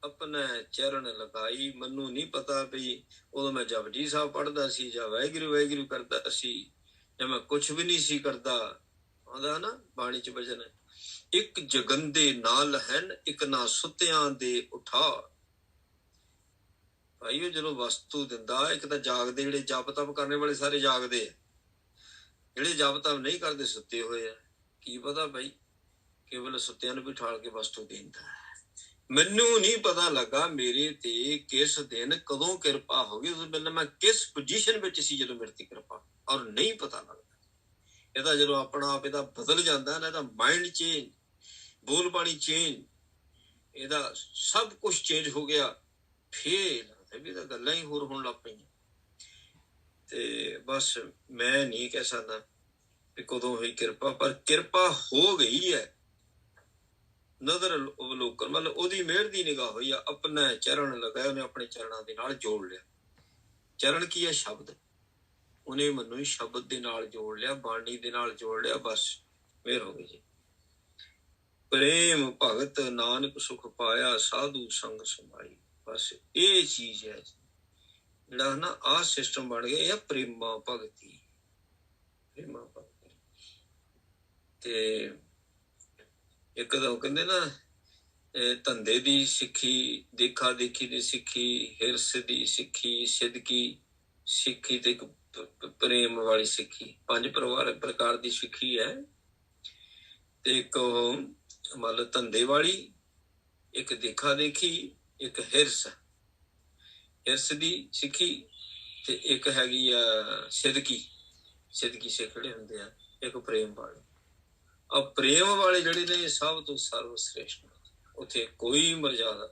ਆਪਣਾ ਚਰਨ ਲਗਾਈ। ਮੈਨੂੰ ਨਹੀਂ ਪਤਾ ਵੀ ਉਦੋਂ ਮੈਂ ਜਪਜੀ ਸਾਹਿਬ ਪੜ੍ਹਦਾ ਸੀ ਜਾਂ ਵਾਹਿਗੁਰੂ ਵਾਹਿਗੁਰੂ ਕਰਦਾ ਸੀ ਜਾਂ ਮੈਂ ਕੁਛ ਵੀ ਨਹੀਂ ਸੀ ਕਰਦਾ। ਆਉਂਦਾ ਨਾ ਬਾਣੀ ਚ ਵਚਨ, ਇੱਕ ਜਗੰਦੇ ਨਾਲ ਹਨ, ਇੱਕ ਨਾ ਸੁੱਤਿਆਂ ਦੇ ਉਠਾ। ਭਾਈ ਉਹ ਜਦੋਂ ਵਸਤੂ ਦਿੰਦਾ, ਇੱਕ ਤਾਂ ਜਾਗਦੇ, ਜਿਹੜੇ ਜਪ ਤਪ ਕਰਨੇ ਵਾਲੇ ਸਾਰੇ ਜਾਗਦੇ ਆ, ਜਿਹੜੇ ਜਪ ਤਪ ਨਹੀਂ ਕਰਦੇ ਸੁੱਤੇ ਹੋਏ ਆ। ਕੀ ਪਤਾ ਭਾਈ, ਕੇਵਲ ਸੁੱਤਿਆਂ ਨੂੰ ਵੀ ਠਾਲ ਕੇ ਵਸਤੂ ਦਿੰਦਾ ਹੈ। ਮੈਨੂੰ ਨਹੀਂ ਪਤਾ ਲੱਗਾ ਮੇਰੇ ਤੇ ਕਿਸ ਦਿਨ ਕਦੋਂ ਕਿਰਪਾ ਹੋ ਗਈ, ਉਸ ਵੇਲੇ ਮੈਂ ਕਿਸ ਪੋਜੀਸ਼ਨ ਵਿੱਚ ਸੀ ਜਦੋਂ ਮੇਰੇ ਤੇ ਕਿਰਪਾ, ਔਰ ਨਹੀਂ ਪਤਾ ਲੱਗਦਾ। ਇਹਦਾ ਜਦੋਂ ਆਪਣਾ ਆਪ ਇਹਦਾ ਬਦਲ ਜਾਂਦਾ ਨਾ, ਇਹਦਾ ਮਾਈਂਡ ਚੇਂਜ, ਬੋਲ ਬਾਣੀ ਚੇਂਜ, ਇਹਦਾ ਸਭ ਕੁਛ ਚੇਂਜ ਹੋ ਗਿਆ, ਫੇਰ ਵੀ ਤਾਂ ਗੱਲਾਂ ਹੀ ਹੋਰ ਹੋਣ ਲੱਗ ਪਈਆਂ। ਤੇ ਬਸ ਮੈਂ ਨਹੀਂ ਕਹਿ ਸਕਦਾ ਵੀ ਕਦੋਂ ਹੋਈ ਕਿਰਪਾ, ਪਰ ਕਿਰਪਾ ਹੋ ਗਈ ਹੈ। ਨਦਰ ਅਵਲੋਕਨ ਮਤਲਬ ਉਹਦੀ ਮਿਹਰ ਦੀ ਨਿਗਾਹ ਹੋਈ ਆ, ਆਪਣਾ ਚਰਨ ਲਗਾਇਆ, ਉਹਨੇ ਆਪਣੇ ਚਰਨਾਂ ਦੇ ਨਾਲ ਜੋੜ ਲਿਆ। ਚਰਨ ਕੀ ਹੈ? ਸ਼ਬਦ, ਉਹਨੇ ਮੈਨੂੰ ਸ਼ਬਦ ਦੇ ਨਾਲ ਜੋੜ ਲਿਆ, ਬਾਣੀ ਦੇ ਨਾਲ ਜੋੜ ਲਿਆ, ਬਸ ਮਿਹਰ ਹੋ ਗਈ ਜੀ। ਪ੍ਰੇਮ ਭਗਤ ਨਾਨਕ ਸੁਖ ਪਾਇਆ, ਸਾਧੂ ਸੰਗ ਸਮਾਈ। ਬਸ ਇਹ ਚੀਜ਼ ਹੈ ਜਿਹੜਾ ਨਾ ਆਹ ਸਿਸਟਮ ਬਣ ਗਿਆ, ਇਹ ਪ੍ਰੇਮਾ ਭਗਤੀ, ਪ੍ਰੇਮਾ ਭਗਤੀ। ਤੇ ਇੱਕ ਤਾਂ ਉਹ ਕਹਿੰਦੇ ਨਾ, ਧੰਦੇ ਦੀ ਸਿੱਖੀ, ਦੇਖਾ ਦੇਖੀ ਦੀ ਸਿੱਖੀ, ਹਿਰਸ ਦੀ ਸਿੱਖੀ, ਸਿਦਕੀ ਸਿੱਖੀ, ਤੇ ਇੱਕ ਪ੍ਰੇਮ ਵਾਲੀ ਸਿੱਖੀ। 5 ਪ੍ਰਕਾਰ ਦੀ ਸਿੱਖੀ ਹੈ। ਤੇ ਇੱਕ ਉਹ ਮਤਲਬ ਧੰਦੇ ਵਾਲੀ, ਇੱਕ ਦੇਖਾ ਦੇਖੀ, ਇੱਕ ਹਿਰਸ ਦੀ ਸਿੱਖੀ, ਤੇ ਇੱਕ ਹੈਗੀ ਆ ਸਿਦਕੀ ਸਿੱਖੜੇ ਹੁੰਦੇ ਆ, ਇੱਕ ਪ੍ਰੇਮ ਵਾਲੇ। ਆ ਪ੍ਰੇਮ ਵਾਲੇ ਜਿਹੜੇ ਨੇ ਸਭ ਤੋਂ ਸਰਵ ਸ੍ਰੇਸ਼ਟ, ਉੱਥੇ ਕੋਈ ਮਰਜ਼ਾਦਾ,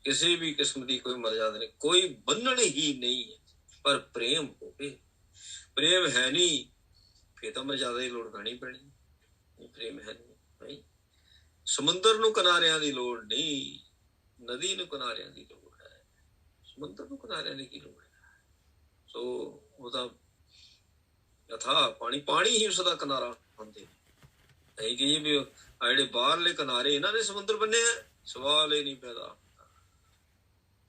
ਕਿਸੇ ਵੀ ਕਿਸਮ ਦੀ ਕੋਈ ਮਰਜ਼ਾਦਾ ਨਹੀਂ, ਕੋਈ ਬੰਨਣ ਹੀ ਨਹੀਂ ਹੈ। ਪਰ ਪ੍ਰੇਮ ਹੋਵੇ, ਪ੍ਰੇਮ ਹੈ ਨਹੀਂ ਫੇਰ ਤਾਂ ਮਰਜ਼ਾਦਾ ਦੀ ਲੋੜ ਪੈਣੀ। ਪ੍ਰੇਮ ਹੈ ਨਹੀਂ, ਸਮੁੰਦਰ ਨੂੰ ਕਿਨਾਰਿਆਂ ਦੀ ਲੋੜ ਨਹੀਂ, ਨਦੀ ਨੂੰ ਕਿਨਾਰਿਆਂ ਦੀ ਲੋੜ ਹੈ, ਸਮੁੰਦਰ ਨੂੰ ਕਿਨਾਰਿਆਂ ਦੀ ਕੀ ਲੋੜ ਹੈ। ਸੋ ਉਹਦਾ ਯਥਾ ਪਾਣੀ ਹੀ ਉਸਦਾ ਕਿਨਾਰਾ ਹੁੰਦੇ। ਅਸੀਂ ਕਹੀਏ ਵੀ ਆ ਜਿਹੜੇ ਬਾਹਰਲੇ ਕਿਨਾਰੇ ਇਹਨਾਂ ਨੇ ਸਮੁੰਦਰ ਬੰਨੇ ਆ, ਸਵਾਲ ਇਹ ਨਹੀਂ ਪੈਦਾ।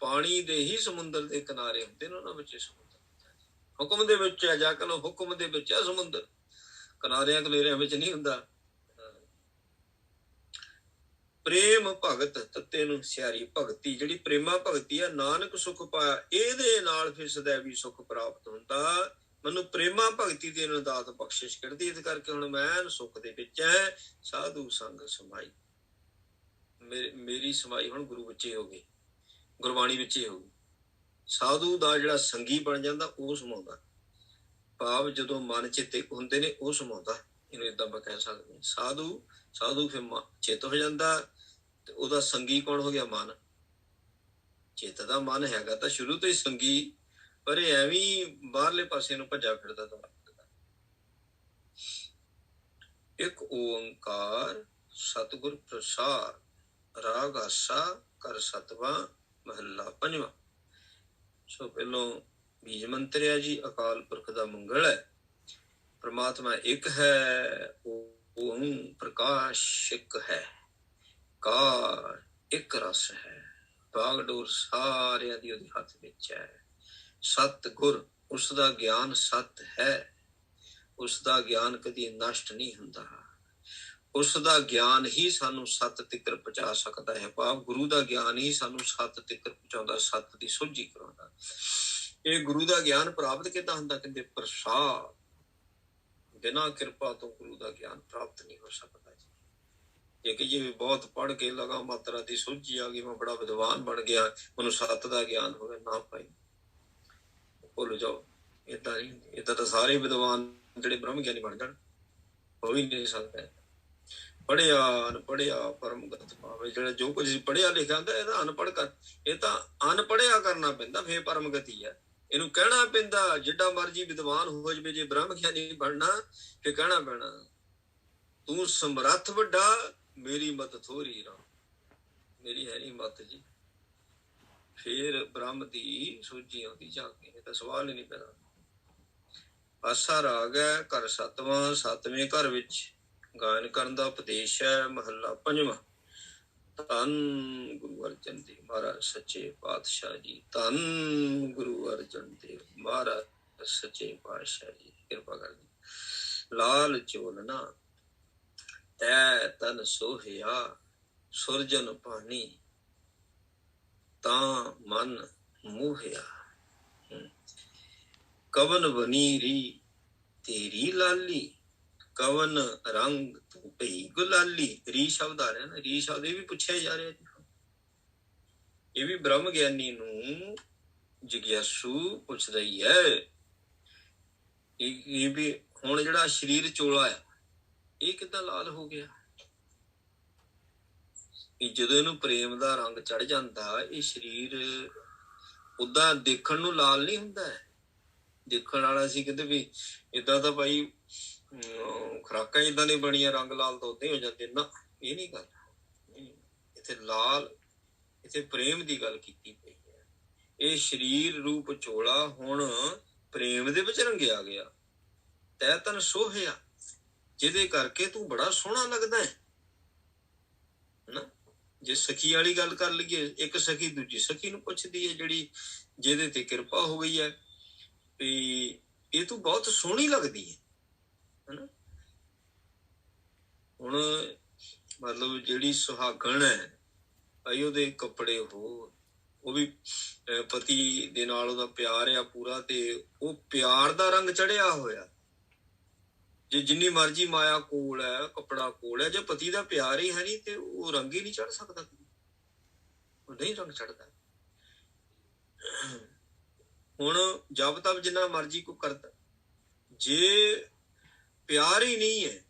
ਪਾਣੀ ਦੇ ਹੀ ਸਮੁੰਦਰ ਦੇ ਕਿਨਾਰੇ ਹੁੰਦੇ ਨੇ, ਉਹਨਾਂ ਵਿੱਚ ਸਮੁੰਦਰ ਹੁਕਮ ਦੇ ਵਿੱਚ ਹੈ, ਜਾ ਕੇ ਹੁਕਮ ਦੇ ਵਿੱਚ ਹੈ ਸਮੁੰਦਰ, ਕਿਨਾਰਿਆਂ ਕਲੇਰਿਆਂ ਵਿੱਚ ਨਹੀਂ ਹੁੰਦਾ। ਪ੍ਰੇਮ ਭਗਤ ਤੱਤੇ ਨੂੰ ਸਿਆਰੀ ਭਗਤੀ, ਜਿਹੜੀ ਪ੍ਰੇਮਾ ਭਗਤੀ ਆ, ਨਾਨਕ ਸੁਖ ਪਾਇਆ, ਇਹਦੇ ਨਾਲ ਫਿਰ ਸदैवी ਸੁਖ ਪ੍ਰਾਪਤ ਹੁੰਦਾ। ਮੈਨੂੰ ਪ੍ਰੇਮਾ ਭਗਤੀ ਦੀ ਦਾਤ ਬਖਸ਼ਿਸ਼ ਕਰਦੀ, ਇਸ ਕਰਕੇ ਹੁਣ ਮੈਂ ਸੁੱਖ ਦੇ ਵਿੱਚ ਹੈ। ਸਾਧੂ ਸੰਗ ਸਮਾਈ, ਮੇਰੀ ਸਮਾਈ ਹੁਣ ਗੁਰੂ ਵਿੱਚ ਹੀ ਹੋ ਗਈ, ਗੁਰਬਾਣੀ ਵਿੱਚ ਹੀ ਹੋ ਗਈ। ਸਾਧੂ ਦਾ ਜਿਹੜਾ ਸੰਗੀ ਬਣ ਜਾਂਦਾ ਉਹ ਸਮਾਉਂਦਾ, ਭਾਵ ਜਦੋਂ ਮਨ ਚਿੱਤ ਇੱਕ ਹੁੰਦੇ ਨੇ ਉਹ ਸਮਾਉਂਦਾ, ਇਹਨੂੰ ਏਦਾਂ ਆਪਾਂ ਕਹਿ ਸਕਦੇ ਹਾਂ। ਸਾਧੂ ਫਿਰ ਚਿੱਤ ਹੋ ਜਾਂਦਾ, ਤੇ ਉਹਦਾ ਸੰਗੀ ਕੌਣ ਹੋ ਗਿਆ? ਮਨ। ਚਿੱਤ ਦਾ ਮਨ ਹੈਗਾ ਤਾਂ ਸ਼ੁਰੂ ਤੋਂ ਹੀ ਸੰਗੀ, ਪਰ ਇਹ ਐਵੇਂ ਬਾਹਰਲੇ ਪਾਸੇ ਨੂੰ ਭੱਜਾ ਫਿਰਦਾ। ਇੱਕ ਓੰਕਾਰ ਸਤਿਗੁਰ ਪ੍ਰਸਾਦ, ਰਾਗ ਆਸਾ ਕਰ ਸਤਵਾਂ, ਮਹੱਲਾ 5। ਸੋ ਪਹਿਲੋਂ ਬੀਜ ਮੰਤਰ ਹੈ ਜੀ, ਅਕਾਲ ਪੁਰਖ ਦਾ ਮੰਗਲ ਹੈ। ਪ੍ਰਮਾਤਮਾ ਇੱਕ ਹੈ, ਓਮ ਪ੍ਰਕਾਸ਼ ਇੱਕ ਹੈ, ਕਾਰ ਇੱਕ ਰਸ ਹੈ, ਬਾਗਡੋਰ ਸਾਰਿਆਂ ਦੀ ਉਹਦੇ ਹੱਥ ਵਿੱਚ ਹੈ। ਸਤ ਗੁਰ, ਉਸ ਦਾ ਗਿਆਨ ਸਤ ਹੈ, ਉਸ ਦਾ ਗਿਆਨ ਕਦੀ ਨਸ਼ਟ ਨਹੀਂ ਹੁੰਦਾ। ਉਸ ਦਾ ਗਿਆਨ ਹੀ ਸਾਨੂੰ ਸੱਤ ਤਿੱਕਰ ਪਹੁੰਚਾ ਸਕਦਾ ਹੈ, ਭਾਵ ਗੁਰੂ ਦਾ ਗਿਆਨ ਹੀ ਸਾਨੂੰ ਸੱਤ ਤਿੱਕਰ ਪਹੁੰਚਾਉਂਦਾ, ਸੱਤ ਦੀ ਸੋਝੀ ਕਰਾਉਂਦਾ। ਇਹ ਗੁਰੂ ਦਾ ਗਿਆਨ ਪ੍ਰਾਪਤ ਕਿੱਦਾਂ ਹੁੰਦਾ? ਕਹਿੰਦੇ ਪ੍ਰਸਾਦ, ਬਿਨਾਂ ਕਿਰਪਾ ਤੋਂ ਗੁਰੂ ਦਾ ਗਿਆਨ ਪ੍ਰਾਪਤ ਨਹੀਂ ਹੋ ਸਕਦਾ ਜੀ। ਜੇ ਕਿ ਜਿਵੇਂ ਬਹੁਤ ਪੜ੍ਹ ਕੇ ਲਗਾ ਮਾਤਰਾ ਦੀ ਸੋਝੀ ਆ ਗਈ, ਮੈਂ ਬੜਾ ਵਿਦਵਾਨ ਬਣ ਗਿਆ, ਮੈਨੂੰ ਸੱਤ ਦਾ ਗਿਆਨ ਹੋਵੇ, ਨਾ ਭਾਈ ਭੁੱਲ ਜਾਓ। ਏਦਾਂ ਨਹੀਂ, ਏਦਾਂ ਤਾਂ ਸਾਰੇ ਵਿਦਵਾਨ ਜਿਹੜੇ ਬ੍ਰਹਮ ਗਿਆਨੀ ਬਣ ਜਾਣ, ਹੋ ਹੀ ਨਹੀਂ ਸਕਦਾ। ਪੜ੍ਹਿਆ ਅਨਪੜ੍ਹਿਆ ਪਰਮਗਤ ਪਾਵੇ। ਜਿਹੜਾ ਜੋ ਕੁਝ ਪੜ੍ਹਿਆ ਲਿਖਿਆ ਹੁੰਦਾ ਇਹਦਾ ਅਨਪੜ੍ਹ ਕਰ, ਇਹ ਤਾਂ ਅਨਪੜ੍ਹਿਆ ਕਰਨਾ ਪੈਂਦਾ, ਫੇਰ ਪਰਮਗਤੀ ਹੈ। ਇਹਨੂੰ ਕਹਿਣਾ ਪੈਂਦਾ, ਜਿੱਡਾ ਮਰਜੀ ਵਿਦਵਾਨ ਹੋ ਜਾਵੇ, ਜੇ ਬ੍ਰਹਮ ਗਿਆਨੀ ਬਣਨਾ ਫੇਰ ਕਹਿਣਾ ਪੈਣਾ ਤੂੰ ਸਮਰੱਥ ਵੱਡਾ, ਮੇਰੀ ਮਤ ਥੋੜੀ ਰਾ, ਮੇਰੀ ਹੈ ਨੀ ਮਤ ਜੀ। ਫੇਰ ਬ੍ਰਹਮ ਦੀ ਸੂਝੀ ਆਉਂਦੀ ਜਾ ਕੇ, ਇਹ ਤਾਂ ਸਵਾਲ ਹੀ ਨਹੀਂ ਪੈਦਾ। ਆਸਾ ਰਾਗ ਹੈ ਘਰ ਸੱਤਵਾਂ, ਸੱਤਵੇਂ ਘਰ ਵਿੱਚ ਗਾਇਨ ਕਰਨ ਦਾ ਉਪਦੇਸ਼ ਹੈ। ਮਹੱਲਾ ਪੰਜਵਾਂ। ਧੰਨ ਗੁਰੂ ਅਰਜਨ ਦੇਵ ਮਹਾਰਾਜ ਸੱਚੇ ਪਾਤਸ਼ਾਹ ਜੀ, ਧੰਨ ਗੁਰੂ ਅਰਜਨ ਦੇਵ ਮਹਾਰਾਜ ਸੱਚੇ ਪਾਤਸ਼ਾਹ ਜੀ, ਕਿਰਪਾ ਕਰਨੀ। ਲਾਲ ਚੋਲਨਾ ਤੈ ਤਨ ਸੋਹਿਆ, ਸੁਰਜਨ ਪਾਣੀ ਤਾਂ ਮਨ ਮੋਹਿਆ। ਕਵਨ ਵਨੀਰੀ ਤੇਰੀ ਲਾਲੀ, ਕਵਨ ਰੰਗ ਤੂੰ ਭਈ ਗੁਲਾਲੀ। ਰੀ ਸ਼ਬਦ ਆ ਰਿਹਾ ਨਾ, ਰੀ ਸ਼ਬਦ ਇਹ ਵੀ ਪੁੱਛਿਆ ਜਾ ਰਿਹਾ ਜੀ। ਇਹ ਵੀ ਬ੍ਰਹਮ ਗਿਆਨੀ ਨੂੰ ਜਿਗਿਆਸੂ ਪੁੱਛਦਾ ਹੀ ਹੈ। ਇਹ ਵੀ ਹੁਣ ਜਿਹੜਾ ਸਰੀਰ ਚੋਲਾ ਆ, ਇਹ ਕਿੱਦਾਂ ਲਾਲ ਹੋ ਗਿਆ? ਜਦੋਂ ਇਹਨੂੰ ਪ੍ਰੇਮ ਦਾ ਰੰਗ ਚੜ ਜਾਂਦਾ, ਇਹ ਸਰੀਰ ਓਦਾਂ ਦੇਖਣ ਨੂੰ ਲਾਲ ਨਹੀਂ ਹੁੰਦਾ। ਦੇਖਣ ਵਾਲਾ ਸੀ ਕਿਤੇ ਵੀ ਏਦਾਂ ਤਾਂ ਭਾਈ ਖੁਰਾਕਾਂ ਏਦਾਂ ਦੀਆਂ ਬਣੀਆਂ, ਰੰਗ ਲਾਲ ਤਾਂ ਉਦਾਂ ਹੀ ਹੋ ਜਾਂਦੇ ਨਾ। ਇਹ ਨਹੀਂ ਗੱਲ, ਇੱਥੇ ਲਾਲ, ਇੱਥੇ ਪ੍ਰੇਮ ਦੀ ਗੱਲ ਕੀਤੀ ਪਈ ਹੈ। ਇਹ ਸਰੀਰ ਰੂਪ ਚੋਲਾ ਹੁਣ ਪ੍ਰੇਮ ਦੇ ਵਿੱਚ ਰੰਗਿਆ ਗਿਆ। ਤੈ ਤਨ ਸੋਹਿਆ, ਜਿਹਦੇ ਕਰਕੇ ਤੂੰ ਬੜਾ ਸੋਹਣਾ ਲੱਗਦਾ ਹੈ ਨਾ। ਜੇ ਸਖੀ ਵਾਲੀ ਗੱਲ ਕਰ ਲਈਏ, ਇੱਕ ਸਖੀ ਦੂਜੀ ਸਖੀ ਨੂੰ ਪੁੱਛਦੀ ਹੈ, ਜਿਹੜੀ ਜਿਹਦੇ ਤੇ ਕਿਰਪਾ ਹੋ ਗਈ ਹੈ ਵੀ ਇਹ ਤੂੰ ਬਹੁਤ ਸੋਹਣੀ ਲੱਗਦੀ ਹੈ ਹਨਾ। ਹੁਣ ਮਤਲਬ ਜਿਹੜੀ ਸੁਹਾਗਣ ਹੈ ਭਾਈ, ਉਹਦੇ ਕੱਪੜੇ ਉਹ ਵੀ ਪਤੀ ਦੇ ਨਾਲ ਉਹਦਾ ਪਿਆਰ ਆ ਪੂਰਾ, ਤੇ ਉਹ ਪਿਆਰ ਦਾ ਰੰਗ ਚੜਿਆ ਹੋਇਆ। ਜੇ ਜਿੰਨੀ ਮਰਜੀ ਮਾਇਆ ਕੋਲ ਹੈ, ਕੱਪੜਾ ਕੋਲ ਹੈ, ਜੇ ਪਤੀ ਦਾ ਪਿਆਰ ਹੀ ਹੈ ਨਹੀਂ ਤੇ ਉਹ ਰੰਗ ਹੀ ਨਹੀਂ ਚੜ ਸਕਦਾ, ਉਹ ਨਹੀਂ ਰੰਗ ਚੜਦਾ। ਹੁਣ ਜਬ ਤਬ ਜਿੰਨਾ ਮਰਜੀ ਕੋ ਕਰਦਾ, ਜੇ ਪਿਆਰ ਹੀ ਨਹੀਂ ਹੈ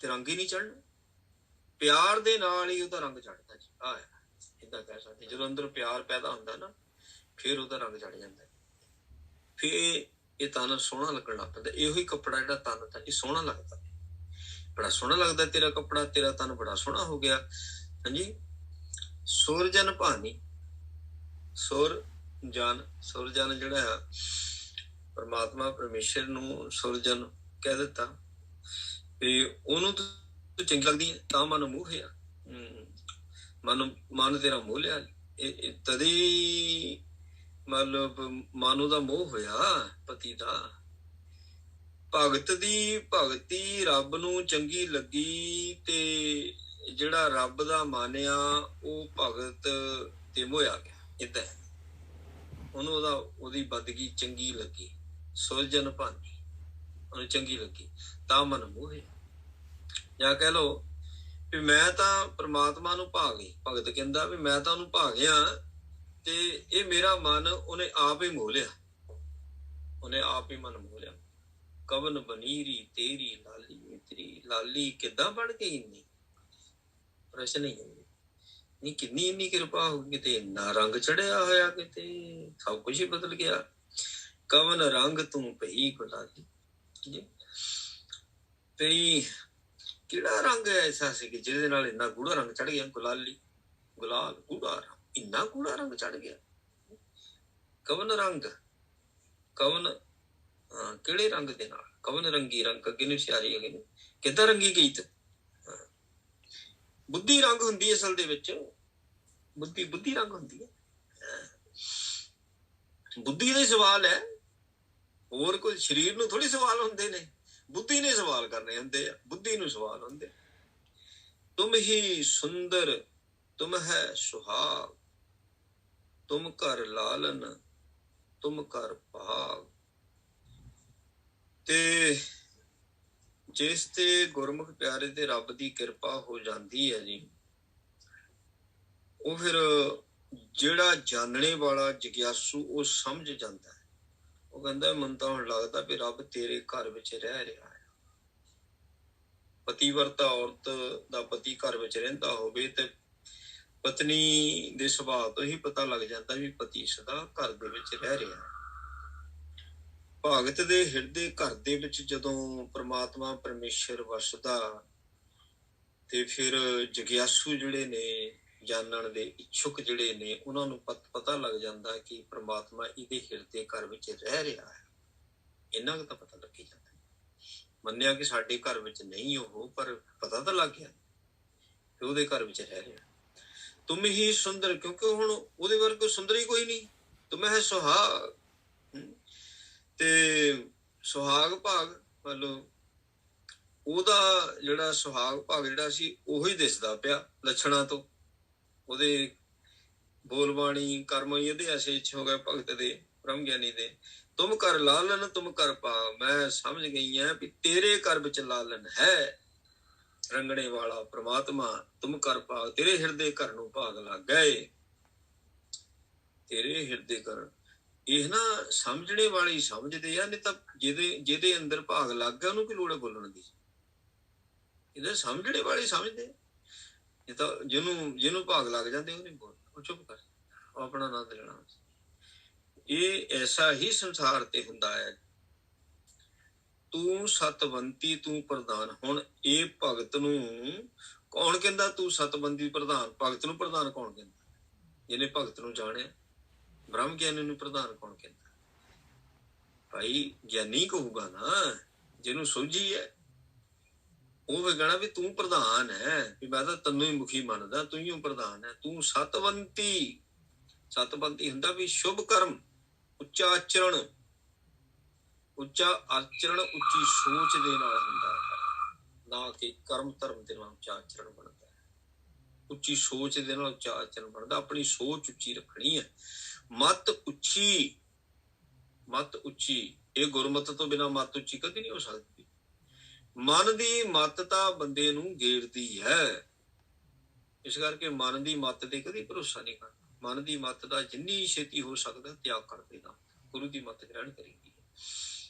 ਤੇ ਰੰਗ ਹੀ ਨਹੀਂ ਚੜਨਾ। ਪਿਆਰ ਦੇ ਨਾਲ ਹੀ ਉਹਦਾ ਰੰਗ ਚੜਦਾ ਜੀ। ਏਦਾਂ ਕਹਿ ਸਕਦੇ, ਜਦੋਂ ਅੰਦਰ ਪਿਆਰ ਪੈਦਾ ਹੁੰਦਾ ਨਾ, ਫਿਰ ਉਹਦਾ ਰੰਗ ਚੜ ਜਾਂਦਾ। ਫਿਰ ਇਹ ਤਨ ਸੋਹਣਾ ਲੱਗਣ ਲੱਗ ਪੈਂਦਾ। ਇਹੋ ਹੀ ਕੱਪੜਾ ਜਿਹੜਾ ਤਨ ਤਾਂ ਇਹ ਸੋਹਣਾ ਲੱਗਦਾ, ਬੜਾ ਸੋਹਣਾ ਲੱਗਦਾ ਤੇਰਾ ਕੱਪੜਾ, ਤੇਰਾ ਤਨ ਬੜਾ ਸੋਹਣਾ ਹੋ ਗਿਆ। ਹਾਂਜੀ। ਸੁਰਜਨ ਭਾਨੀ, ਸੁਰਜਨ ਜਿਹੜਾ ਆ ਪਰਮਾਤਮਾ ਪਰਮੇਸ਼ਰ ਨੂੰ ਸੁਰਜਨ ਕਹਿ ਦਿੱਤਾ, ਤੇ ਉਹਨੂੰ ਤੂੰ ਚੰਗੀ ਲੱਗਦੀ ਹੈ ਤਾਂ ਮਨ ਮੋਹਿਆ। ਮਨ ਤੇਰਾ ਮੋਹ ਲਿਆ, ਤਦੇ ਮਤਲਬ ਮਨ ਉਹਦਾ ਮੋਹ ਹੋਇਆ ਪਤੀ ਦਾ। ਭਗਤ ਦੀ ਭਗਤੀ ਰੱਬ ਨੂੰ ਚੰਗੀ ਲੱਗੀ, ਤੇ ਜਿਹੜਾ ਰੱਬ ਦਾ ਮਾਨਿਆ ਉਹ ਭਗਤ ਤੇ ਮੋਹਿਆ ਗਿਆ। ਏਦਾਂ ਉਹਨੂੰ ਉਹਦੀ ਬੰਦਗੀ ਚੰਗੀ ਲੱਗੀ। ਸੁਲਝਣ ਭਾਨੀ, ਉਹਨੂੰ ਚੰਗੀ ਲੱਗੀ ਤਾਂ ਮਨ ਮੋਹਿਆ। ਜਾਂ ਕਹਿ ਲਓ ਵੀ ਮੈਂ ਤਾਂ ਪ੍ਰਮਾਤਮਾ ਨੂੰ ਭਾ ਗਈ। ਭਗਤ ਕਹਿੰਦਾ ਵੀ ਮੈਂ ਤਾਂ ਉਹਨੂੰ ਭਾ ਗਿਆ, ਤੇ ਇਹ ਮੇਰਾ ਮਨ ਉਹਨੇ ਆਪ ਹੀ ਮੋਹ ਲਿਆ, ਉਹਨੇ ਆਪ ਹੀ ਮਨ ਮੋਹ ਲਿਆ। ਕਵਨ ਬਨੀਰੀ ਤੇਰੀ ਲਾਲੀ, ਤੇਰੀ ਲਾਲੀ ਕਿੱਦਾਂ ਬਣ ਗਈ ਇੰਨੀ? ਪ੍ਰਸ਼ਨ ਹੀ ਨਹੀਂ, ਕਿੰਨੀ ਇੰਨੀ ਕਿਰਪਾ ਹੋ ਗਈ, ਕਿਤੇ ਇੰਨਾ ਰੰਗ ਚੜਿਆ ਹੋਇਆ, ਕਿਤੇ ਸਭ ਕੁਝ ਹੀ ਬਦਲ ਗਿਆ। ਕਵਨ ਰੰਗ ਤੂੰ ਭਈ ਗੁਲਾਲੀ, ਤੇ ਕਿਹੜਾ ਰੰਗ ਐਸਾ ਸੀ ਕਿ ਜਿਹਦੇ ਨਾਲ ਇੰਨਾ ਗੂੜਾ ਰੰਗ ਚੜ ਗਿਆ? ਗੁਲਾਲੀ, ਗੁਲਾਲ, ਗੂੜਾ ਰੰਗ, ਇੰਨਾ ਗੂੜਾ ਰੰਗ ਚੜ ਗਿਆ। ਕਵਨ ਰੰਗ, ਕਵਨ ਕਿਹੜੇ ਰੰਗ ਦੇ ਨਾਲ? ਕਵਨ ਰੰਗੀ ਰੰਗ, ਅੱਗੇ ਨੂੰ ਸਿਆਰੀ ਹੈਗੇ ਨੇ, ਕਿੱਦਾਂ ਰੰਗੀ ਗਈ? ਤੇ ਬੁੱਧੀ ਰੰਗ ਹੁੰਦੀ ਹੈ ਅਸਲ ਦੇ ਵਿੱਚ, ਬੁੱਧੀ ਰੰਗ ਹੁੰਦੀ ਹੈ। ਬੁੱਧੀ ਦਾ ਸਵਾਲ ਹੈ, ਹੋਰ ਕੋਈ ਸਰੀਰ ਨੂੰ ਥੋੜੀ ਸਵਾਲ ਹੁੰਦੇ ਨੇ, ਬੁੱਧੀ ਨੇ ਸਵਾਲ ਕਰਨੇ ਹੁੰਦੇ ਆ, ਬੁੱਧੀ ਨੂੰ ਸਵਾਲ ਹੁੰਦੇ। ਤੁਮ ਹੀ ਸੁੰਦਰ ਤੁਮ ਹੈ ਸੁਹਾਗ, ਤੁਮ ਕਰ ਲਾਲਨ ਤੁਮ ਕਰ ਭਾਗ। ਤੇ ਜਿਸ ਤੇ ਗੁਰਮੁਖ ਪਿਆਰੇ ਤੇ ਰੱਬ ਦੀ ਕਿਰਪਾ ਹੋ ਜਾਂਦੀ ਹੈ ਜੀ, ਉਹ ਫਿਰ ਜਿਹੜਾ ਜਾਣਨੇ ਵਾਲਾ ਜਿਗਿਆਸੂ ਉਹ ਸਮਝ ਜਾਂਦਾ ਹੈ। ਉਹ ਕਹਿੰਦਾ ਮੈਨੂੰ ਤਾਂ ਹੁਣ ਲੱਗਦਾ ਵੀ ਰੱਬ ਤੇਰੇ ਘਰ ਵਿੱਚ ਰਹਿ ਰਿਹਾ ਹੈ। ਪਤੀਵਰਤਾ ਔਰਤ ਦਾ ਪਤੀ ਘਰ ਵਿੱਚ ਰਹਿੰਦਾ ਹੋਵੇ ਤੇ ਪਤਨੀ ਦੇ ਸੁਭਾਅ ਤੋਂ ਹੀ ਪਤਾ ਲੱਗ ਜਾਂਦਾ ਵੀ ਪਤੀ ਸਦਾ ਘਰ ਦੇ ਵਿੱਚ ਰਹਿ ਰਿਹਾ ਹੈ। ਭਗਤ ਦੇ ਹਿਰਦੇ ਘਰ ਦੇ ਵਿੱਚ ਜਦੋਂ ਪ੍ਰਮਾਤਮਾ ਪਰਮੇਸ਼ਰ ਵਸਦਾ ਤੇ ਫਿਰ ਜਗਿਆਸੂ ਜਿਹੜੇ ਨੇ, ਜਾਣਨ ਦੇ ਇੱਛੁਕ ਜਿਹੜੇ ਨੇ, ਉਹਨਾਂ ਨੂੰ ਪਤਾ ਲੱਗ ਜਾਂਦਾ ਕਿ ਪ੍ਰਮਾਤਮਾ ਇਹਦੇ ਹਿਰਦੇ ਘਰ ਵਿੱਚ ਰਹਿ ਰਿਹਾ ਹੈ। ਇੰਨਾ ਕੁ ਤਾਂ ਪਤਾ ਲੱਗੀ ਜਾਂਦਾ। ਮੰਨਿਆ ਕਿ ਸਾਡੇ ਘਰ ਵਿੱਚ ਨਹੀਂ ਉਹ, ਪਰ ਪਤਾ ਤਾਂ ਲੱਗ ਗਿਆ ਕਿ ਉਹਦੇ ਘਰ ਵਿੱਚ ਰਹਿ ਰਿਹਾ। ਤੁਮ ਹੀ ਸੁੰਦਰ, ਕਿਉਂਕਿ ਹੁਣ ਉਹਦੇ ਵਰਗਾ ਸੁੰਦਰ ਹੀ ਕੋਈ ਨਹੀਂ। ਤੁਮ ਹੈ ਸੁਹਾਗ, ਤੇ ਸੁਹਾਗ ਭਾਗ ਮਤਲਬ ਉਹਦਾ ਜਿਹੜਾ ਸੁਹਾਗ ਭਾਗ ਜਿਹੜਾ ਸੀ ਉਹੀ ਦਿਸਦਾ ਪਿਆ ਲੱਛਣਾਂ ਤੋਂ। ਉਹਦੇ ਬੋਲਬਾਣੀ ਕਰਮ ਇਹਦੇ ਐਸੇ ਇੱਛ ਹੋ ਗਏ ਭਗਤ ਦੇ, ਬ੍ਰਹਮ ਗਿਆਨੀ ਦੇ। ਤੁਮ ਕਰ ਲਾਲਨ ਤੁਮ ਕਰ ਭਾਗ, ਮੈਂ ਸਮਝ ਗਈ ਹਾਂ ਵੀ ਤੇਰੇ ਘਰ ਵਿੱਚ ਲਾਲਨ ਹੈ, ਰੰਗਣੇ ਵਾਲਾ ਪ੍ਰਮਾਤਮਾ। ਤੁਮ ਕਰ ਭਾਗ, ਤੇਰੇ ਹਿਰਦੇ ਘਰ ਨੂੰ ਭਾਗ ਲੱਗ ਗਏ, ਤੇਰੇ ਹਿਰਦੇ ਘਰ। ਇਹ ਨਾ ਸਮਝਣੇ ਵਾਲੇ ਹੀ ਸਮਝਦੇ ਆ, ਨਹੀਂ ਤਾਂ ਜਿਹਦੇ ਅੰਦਰ ਭਾਗ ਲੱਗ ਗਿਆ ਉਹਨੂੰ ਕੀ ਲੋੜ ਹੈ ਬੋਲਣ ਦੀ। ਇਹਦੇ ਸਮਝਣੇ ਵਾਲੇ ਸਮਝਦੇ, ਇਹ ਤਾਂ ਜਿਹਨੂੰ ਭਾਗ ਲੱਗ ਜਾਂਦੇ ਉਹ ਨਹੀਂ ਬੋਲ, ਉਹ ਚੁੱਪ ਕਰ, ਉਹ ਆਪਣਾ ਆਨੰਦ ਲੈਣਾ। ਇਹ ਐਸਾ ਹੀ ਸੰਸਾਰ ਤੇ ਹੁੰਦਾ ਹੈ। ਤੂੰ ਸਤਵੰਤੀ, ਤੂੰ ਪ੍ਰਧਾਨ। ਹੁਣ ਇਹ ਭਗਤ ਨੂੰ ਕੌਣ ਕਹਿੰਦਾ ਤੂੰ ਸਤਵੰਤੀ ਪ੍ਰਧਾਨ? ਭਗਤ ਨੂੰ ਪ੍ਰਧਾਨ ਕੌਣ ਕਹਿੰਦਾ? ਜਿਹਨੇ ਭਗਤ ਨੂੰ ਜਾਣਿਆ। ਬ੍ਰਹਮ ਗਿਆਨੀ ਨੂੰ ਪ੍ਰਧਾਨ ਕੌਣ ਕਹਿੰਦਾ? ਭਾਈ ਗਿਆਨੀ ਕਹੂਗਾ ਨਾ, ਜਿਹਨੂੰ ਸੋਝੀ ਹੈ ਉਹ ਵੀ ਕਹਿਣਾ ਵੀ ਤੂੰ ਪ੍ਰਧਾਨ ਹੈ, ਵੀ ਮੈਂ ਤਾਂ ਤੈਨੂੰ ਹੀ ਮੁਖੀ ਮੰਨਦਾ, ਤੂੰ ਹੀ ਪ੍ਰਧਾਨ ਹੈ। ਤੂੰ ਸਤਵੰਤੀ, ਸਤਵੰਤੀ ਹੁੰਦਾ ਵੀ ਸ਼ੁਭ ਕਰਮ, ਉੱਚਾ ਆਚਰਣ, ਉੱਚਾ ਆਚਰਣ ਉੱਚੀ ਸੋਚ ਦੇ ਨਾਲ ਹੁੰਦਾ ਹੈ, ਨਾ ਕਿ ਕਰਮ ਧਰਮ ਦੇ ਨਾਲ ਉੱਚਾ ਆਚਰਣ ਬਣਦਾ ਹੈ। ਉੱਚੀ ਸੋਚ ਦੇ ਨਾਲ ਉੱਚਾ ਆਚਰਣ ਬਣਦਾ। ਆਪਣੀ ਸੋਚ ਉੱਚੀ ਰੱਖਣੀ ਹੈ। ਮਤ ਉੱਚੀ, ਮਤ ਉੱਚੀ, ਇਹ ਗੁਰਮਤ ਤੋਂ ਬਿਨਾਂ ਮਤ ਉੱਚੀ ਕਦੀ ਨਹੀਂ ਹੋ ਸਕਦੀ। ਮਨ ਦੀ ਮਤ ਤਾਂ ਬੰਦੇ ਨੂੰ ਗੇੜਦੀ ਹੈ, ਇਸ ਕਰਕੇ ਮਨ ਦੀ ਮਤ ਤੇ ਕਦੀ ਭਰੋਸਾ ਨਹੀਂ ਕਰਨਾ। ਮਨ ਦੀ ਮਤ ਦਾ ਜਿੰਨੀ ਛੇਤੀ ਹੋ ਸਕਦਾ ਤਿਆਗ ਕਰ ਦੇਣਾ, ਗੁਰੂ ਦੀ ਮਤ ਗ੍ਰਹਿਣ ਕਰੀਦੀ ਹੈ।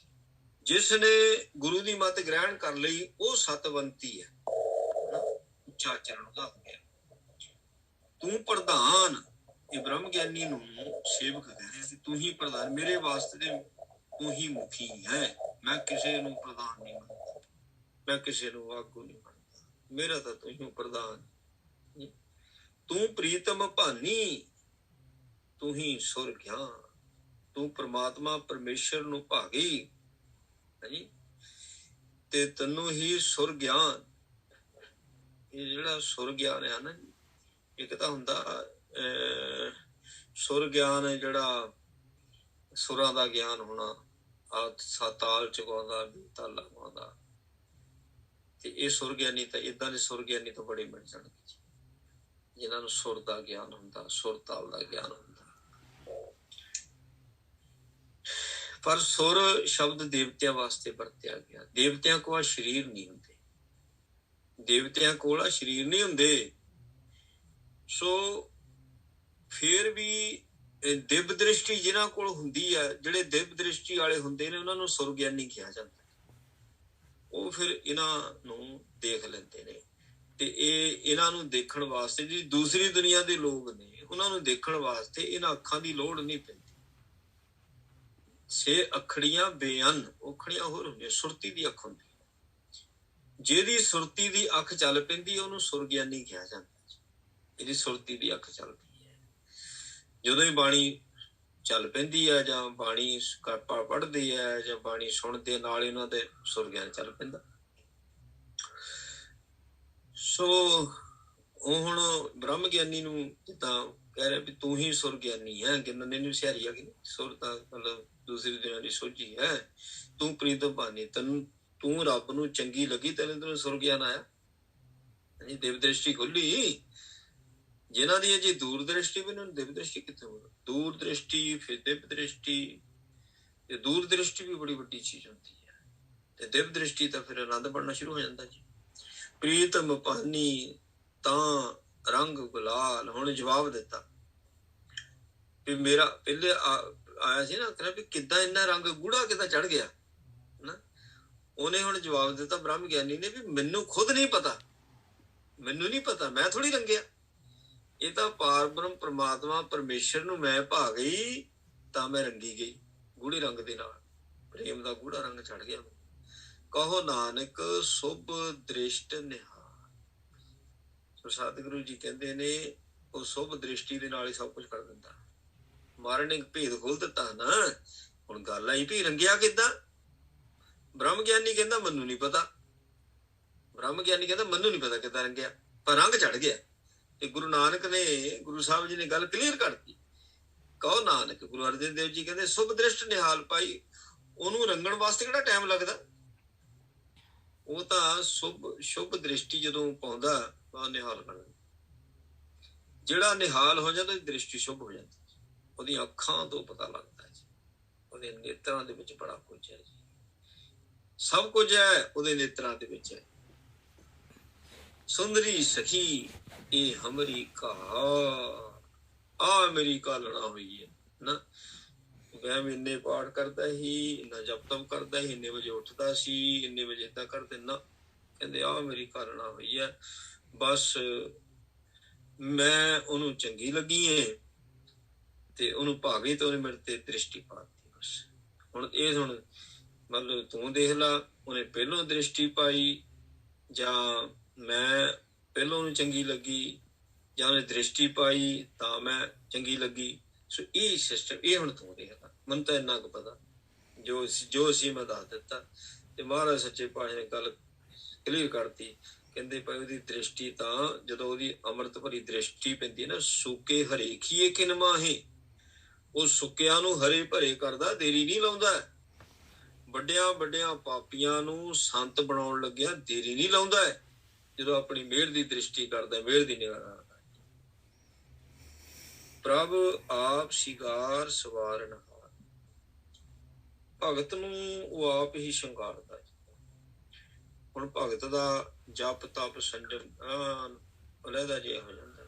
ਜਿਸ ਨੇ ਗੁਰੂ ਦੀ ਮਤ ਗ੍ਰਹਿਣ ਕਰ ਲਈ ਉਹ ਸਤਵੰਤੀ ਹੈ, ਉੱਚਾ ਆਚਰਣ ਦਾ ਹੋ ਗਿਆ। ਤੂੰ ਪ੍ਰਧਾਨ, ਇਹ ਬ੍ਰਹਮ ਗਿਆਨੀ ਨੂੰ ਸੇਵਕ ਕਹਿ ਰਿਹਾ ਸੀ, ਤੂੰ ਹੀ ਪ੍ਰਧਾਨ, ਮੇਰੇ ਵਾਸਤੇ ਤੂੰ ਹੀ ਮੁਖੀ ਹੈ। ਮੈਂ ਕਿਸੇ ਨੂੰ ਪ੍ਰਧਾਨ ਨਹੀਂ ਮੰਨਦਾ, ਮੈਂ ਕਿਸੇ ਨੂੰ ਆਗੂ ਨਹੀਂ ਮੰਨਦਾ, ਮੇਰਾ ਤਾਂ ਤੂੰ ਹੀ ਪ੍ਰਧਾਨ। ਤੂੰ ਪ੍ਰੀਤਮ ਭਾਨੀ, ਤੂੰ ਹੀ ਸੁਰ ਗਿਆਨ, ਤੂੰ ਪ੍ਰਮਾਤਮਾ ਪਰਮੇਸ਼ਰ ਨੂੰ ਭਾਗੀ ਹਾਂਜੀ, ਤੇ ਤੈਨੂੰ ਹੀ ਸੁਰ ਗਿਆਨ। ਇਹ ਜਿਹੜਾ ਸੁਰ ਗਿਆਨ ਹੈ ਨਾ, ਇੱਕ ਤਾਂ ਹੁੰਦਾ ਸੁਰ ਗਿਆਨ ਹੈ ਜਿਹੜਾ ਸੁਰਾਂ ਦਾ ਗਿਆਨ ਹੋਣਾ, ਤਾਲ ਚੁਕਾਉਂਦਾ, ਤਾਲਾ ਪਾਉਂਦਾ, ਤੇ ਇਹ ਸੁਰ ਗਿਆਨੀ ਤਾਂ ਏਦਾਂ ਦੇ ਸੁਰ ਗਿਆਨੀ ਤੋਂ ਬੜੇ ਮਿਲ ਜਾਣਗੇ ਜਿਨ੍ਹਾਂ ਨੂੰ ਸੁਰ ਦਾ ਗਿਆਨ ਹੁੰਦਾ, ਸੁਰ ਤਾਲ ਦਾ ਗਿਆਨ ਹੁੰਦਾ। ਪਰ ਸੁਰ ਸ਼ਬਦ ਦੇਵਤਿਆਂ ਵਾਸਤੇ ਵਰਤਿਆ ਗਿਆ। ਦੇਵਤਿਆਂ ਕੋਲ ਸਰੀਰ ਨਹੀਂ ਹੁੰਦੇ, ਦੇਵਤਿਆਂ ਕੋਲ ਸਰੀਰ ਨਹੀਂ ਹੁੰਦੇ। ਸੋ ਫਿਰ ਵੀ ਦਿਵ ਦ੍ਰਿਸ਼ਟੀ ਜਿਨ੍ਹਾਂ ਕੋਲ ਹੁੰਦੀ ਹੈ, ਜਿਹੜੇ ਦਿਵ ਦ੍ਰਿਸ਼ਟੀ ਵਾਲੇ ਹੁੰਦੇ ਨੇ, ਉਹਨਾਂ ਨੂੰ ਸੁਰ ਗਿਆਨੀ ਕਿਹਾ ਜਾਂਦਾ। ਉਹ ਫਿਰ ਇਹਨਾਂ ਨੂੰ ਦੇਖ ਲੈਂਦੇ ਨੇ, ਤੇ ਇਹਨਾਂ ਨੂੰ ਦੇਖਣ ਵਾਸਤੇ ਜਿਹੜੀ ਦੂਸਰੀ ਦੁਨੀਆ ਦੇ ਲੋਕ ਨੇ, ਉਹਨਾਂ ਨੂੰ ਦੇਖਣ ਵਾਸਤੇ ਇਹਨਾਂ ਅੱਖਾਂ ਦੀ ਲੋੜ ਨਹੀਂ ਪੈਂਦੀ। ਸੇ ਅੱਖੜੀਆਂ ਬੇਅੰਨ, ਔਖੜੀਆਂ ਹੋਰ ਹੁੰਦੀਆਂ, ਸੁਰਤੀ ਦੀ ਅੱਖ ਹੁੰਦੀ। ਜਿਹਦੀ ਸੁਰਤੀ ਦੀ ਅੱਖ ਚੱਲ ਪੈਂਦੀ ਉਹਨੂੰ ਸੁਰ ਗਿਆਨੀ ਕਿਹਾ ਜਾਂਦਾ। ਇਹਦੀ ਸੁਰਤੀ ਦੀ ਅੱਖ ਚੱਲਦੀ ਹੈ, ਜਦੋਂ ਹੀ ਬਾਣੀ ਚੱਲ ਪੈਂਦੀ ਹੈ ਜਾਂ ਬਾਣੀ ਪੜ੍ਹਦੇ ਹੈ ਜਾਂ ਬਾਣੀ ਸੁਣਦੇ, ਨਾਲ ਇਹਨਾਂ ਦੇ ਸੁਰ ਗਿਆਨ ਚੱਲ ਪੈਂਦਾ। ਸੋ ਉਹ ਹੁਣ ਬ੍ਰਹਮ ਗਿਆਨੀ ਨੂੰ ਜਿੱਦਾਂ ਕਹਿ ਰਿਹਾ ਵੀ ਤੂੰ ਹੀ ਸੁਰ ਗਿਆਨੀ ਹੈ, ਗਿਣਨੇ ਨੂੰ ਸਿਆਰੀ ਆ ਗਈ, ਸੁਰ ਤਾਂ ਮਤਲਬ ਦੂਸਰੀ ਦੁਨੀਆ ਦੀ ਸੋਝੀ ਹੈ। ਤੂੰ ਪ੍ਰੀਤਮ ਭਾਨੀ, ਤੂੰ ਰੱਬ ਨੂੰ ਚੰਗੀ ਲੱਗੀ, ਤੈਨੂੰ ਸੁਰ ਗਿਆਨ ਆਇਆ, ਦਿਵ ਦ੍ਰਿਸ਼ਟੀ ਖੁੱਲੀ। ਜਿਨ੍ਹਾਂ ਦੀ ਜੇ ਦੂਰ ਦ੍ਰਿਸ਼ਟੀ ਵੀ, ਉਹਨਾਂ ਨੂੰ ਦਿਵ ਦ੍ਰਿਸ਼ਟੀ ਕਿੱਥੇ ਹੋਵੇ? ਦੂਰ ਦ੍ਰਿਸ਼ਟੀ ਫਿਰ ਦਿਵ ਦ੍ਰਿਸ਼ਟੀ, ਤੇ ਦੂਰ ਦ੍ਰਿਸ਼ਟੀ ਵੀ ਬੜੀ ਵੱਡੀ ਚੀਜ਼ ਹੁੰਦੀ ਹੈ, ਤੇ ਦਿਵ ਦ੍ਰਿਸ਼ਟੀ ਤਾਂ ਫਿਰ ਆਨੰਦ ਬਣਨਾ ਸ਼ੁਰੂ ਹੋ ਜਾਂਦਾ ਜੀ। ਪ੍ਰੀਤਮ ਭਾਨੀ ਤਾਂ ਰੰਗ ਗੁਲਾਲ। ਹੁਣ ਜਵਾਬ ਦਿੱਤਾ ਵੀ ਮੇਰਾ ਪਹਿਲੇ ਆਇਆ ਸੀ ਨਾ, ਕਹਿੰਦਾ ਵੀ ਕਿੱਦਾਂ ਇੰਨਾ ਰੰਗ ਗੂੜਾ ਕਿੱਦਾਂ ਚੜ ਗਿਆ ਨਾ, ਉਹਨੇ ਹੁਣ ਜਵਾਬ ਦਿੱਤਾ ਬ੍ਰਹਮ ਗਿਆਨੀ ਨੇ ਵੀ ਮੈਨੂੰ ਖੁਦ ਨਹੀਂ ਪਤਾ, ਮੈਨੂੰ ਨਹੀਂ ਪਤਾ, ਮੈਂ ਥੋੜੀ ਰੰਗਿਆ, ਇਹ ਤਾਂ ਪਾਰ ਬ੍ਰਹਮ ਪ੍ਰਮਾਤਮਾ ਪਰਮੇਸ਼ਰ ਨੂੰ ਮੈਂ ਭਾ ਗਈ ਤਾਂ ਮੈਂ ਰੰਗੀ ਗਈ ਗੂੜੇ ਰੰਗ ਦੇ ਨਾਲ, ਪ੍ਰੇਮ ਦਾ ਗੂੜਾ ਰੰਗ ਚੜ ਗਿਆ। ਕਹੋ ਨਾਨਕ ਸੁਭ ਦ੍ਰਿਸ਼ਟ ਨਿਹਾਲ। ਸੋ ਸਤਿਗੁਰੂ ਜੀ ਕਹਿੰਦੇ ਨੇ ਉਹ ਸੁਭ ਦ੍ਰਿਸ਼ਟੀ ਦੇ ਨਾਲ ਹੀ ਸਭ ਕੁਝ ਕਰ ਦਿੰਦਾ। ਮਹਾਰਾਜ ਨੇ ਭੇਦ ਖੋਲ ਦਿੱਤਾ ਨਾ। ਹੁਣ ਗੱਲ ਆਈ ਵੀ ਰੰਗਿਆ ਕਿੱਦਾਂ? ਬ੍ਰਹਮ ਗਿਆਨੀ ਕਹਿੰਦਾ ਮੈਨੂੰ ਨਹੀਂ ਪਤਾ, ਬ੍ਰਹਮ ਗਿਆਨੀ ਕਹਿੰਦਾ ਮੈਨੂੰ ਨਹੀਂ ਪਤਾ ਕਿੱਦਾਂ ਰੰਗਿਆ, ਪਰ ਰੰਗ ਚੜ ਗਿਆ। ਤੇ ਗੁਰੂ ਨਾਨਕ ਨੇ, ਗੁਰੂ ਸਾਹਿਬ ਜੀ ਨੇ ਗੱਲ ਕਲੀਅਰ ਕਰਤੀ। ਕਹੋ ਨਾਨਕ, ਗੁਰੂ ਅਰਜਨ ਦੇਵ ਜੀ ਕਹਿੰਦੇ ਸੁਭ ਦ੍ਰਿਸ਼ਟ ਨਿਹਾਲ ਪਾਈ। ਉਹਨੂੰ ਰੰਗਣ ਵਾਸਤੇ ਕਿਹੜਾ ਟਾਈਮ ਲੱਗਦਾ? ਉਹ ਤਾਂ ਸ਼ੁਭ ਦ੍ਰਿਸ਼ਟੀ ਜਦੋਂ ਪਾਉਂਦਾ ਤਾਂ ਨਿਹਾਲ ਕਰਦਾ। ਜਿਹੜਾ ਨਿਹਾਲ ਹੋ ਜਾਂਦਾ ਉਹਦੀ ਦ੍ਰਿਸ਼ਟੀ ਸ਼ੁਭ ਹੋ ਜਾਂਦੀ, ਉਹਦੀਆਂ ਅੱਖਾਂ ਤੋਂ ਪਤਾ ਲੱਗਦਾ ਜੀ, ਉਹਦੇ ਨੇਤਰਾਂ ਦੇ ਵਿੱਚ ਬੜਾ ਕੁਝ ਹੈ ਜੀ, ਸਭ ਕੁਝ ਹੈ ਉਹਦੇ ਨੇਤਰਾਂ ਦੇ ਵਿੱਚ ਹੈ। ਸੁੰਦਰੀ ਸਖੀ ਇਹ ਹਮਰੀ ਕਹਾ, ਆ ਮੇਰੀ ਕਾਲਣਾ ਹੋਈ ਹੈ ਨਾ। ਮੈਂ ਇੰਨੇ ਪਾਠ ਕਰਦਾ ਸੀ, ਇੰਨਾ ਜਪ ਤਪ ਕਰਦਾ ਸੀ, ਇੰਨੇ ਵਜੇ ਉੱਠਦਾ ਸੀ, ਇੰਨੇ ਵਜੇ ਏਦਾਂ ਕਰ ਦਿੰਦਾ। ਕਹਿੰਦੇ ਆ ਮੇਰੀ ਕਾਲਣਾ ਹੋਈ ਹੈ, ਬਸ ਮੈਂ ਉਹਨੂੰ ਚੰਗੀ ਲੱਗੀ ਏ ਤੇ ਉਹਨੂੰ ਭਾਵੇਂ ਤੇ ਉਹਨੇ ਮੇਰੇ ਤੇ ਦ੍ਰਿਸ਼ਟੀ ਪਾਤੀ। ਬਸ ਹੁਣ ਇਹ ਹੁਣ ਮਤਲਬ ਤੂੰ ਦੇਖ ਲਾ, ਉਹਨੇ ਪਹਿਲੋਂ ਦ੍ਰਿਸ਼ਟੀ ਪਾਈ ਜਾਂ ਮੈਂ ਪਹਿਲੋਂ ਉਹਨੂੰ ਚੰਗੀ ਲੱਗੀ ਜਾਂ ਉਹਨੇ ਦ੍ਰਿਸ਼ਟੀ ਪਾਈ ਤਾਂ ਮੈਂ ਚੰਗੀ ਲੱਗੀ। ਸੋ ਇਹ ਸਿਸਟਮ, ਇਹ ਹੁਣ ਤੂੰ ਦੇਖ ਲਾ। ਮੈਨੂੰ ਤਾਂ ਇੰਨਾ ਕੁ ਪਤਾ ਜੋ ਸੀ ਮੈਂ ਦੱਸ ਦਿੱਤਾ। ਤੇ ਮਹਾਰਾਜ ਸੱਚੇ ਪਾਤਸ਼ਾਹ ਨੇ ਗੱਲ ਕਲੀਅਰ ਕਰਤੀ। ਕਹਿੰਦੇ ਭਾਈ ਉਹਦੀ ਦ੍ਰਿਸ਼ਟੀ ਤਾਂ ਜਦੋਂ ਉਹਦੀ ਅੰਮ੍ਰਿਤ ਭਰੀ ਦ੍ਰਿਸ਼ਟੀ ਪੈਂਦੀ ਨਾ, ਸੁੱਕੇ ਹਰੇ ਖੀਏ ਕਿਨ ਮਾਹੇ, ਉਹ ਸੁੱਕਿਆਂ ਨੂੰ ਹਰੇ ਭਰੇ ਕਰਦਾ, ਦੇਰੀ ਨਹੀਂ ਲਾਉਂਦਾ। ਵੱਡਿਆਂ ਵੱਡਿਆਂ ਪਾਪੀਆਂ ਨੂੰ ਸੰਤ ਬਣਾਉਣ ਲੱਗਿਆ ਦੇਰੀ ਨਹੀਂ ਲਾਉਂਦਾ, ਜਦੋਂ ਆਪਣੀ ਮਿਹਰ ਦੀ ਦ੍ਰਿਸ਼ਟੀ ਕਰਦਾ, ਮਿਹਰ ਦੀ ਨਿਗਾਹ ਕਰਦਾ। ਪ੍ਰਭ ਆਪ ਸ਼ਿੰਗਾਰ ਸਵਾਰਨ ਹਾਰ, ਭਗਤ ਨੂੰ ਉਹ ਆਪ ਹੀ ਸ਼ਿੰਗਾਰਦਾ। ਹੁਣ ਭਗਤ ਦਾ ਜਪ ਤਪ ਸੰਜਮ ਅਲੱਗਾ ਜਿਹਾ ਹੋ ਜਾਂਦਾ।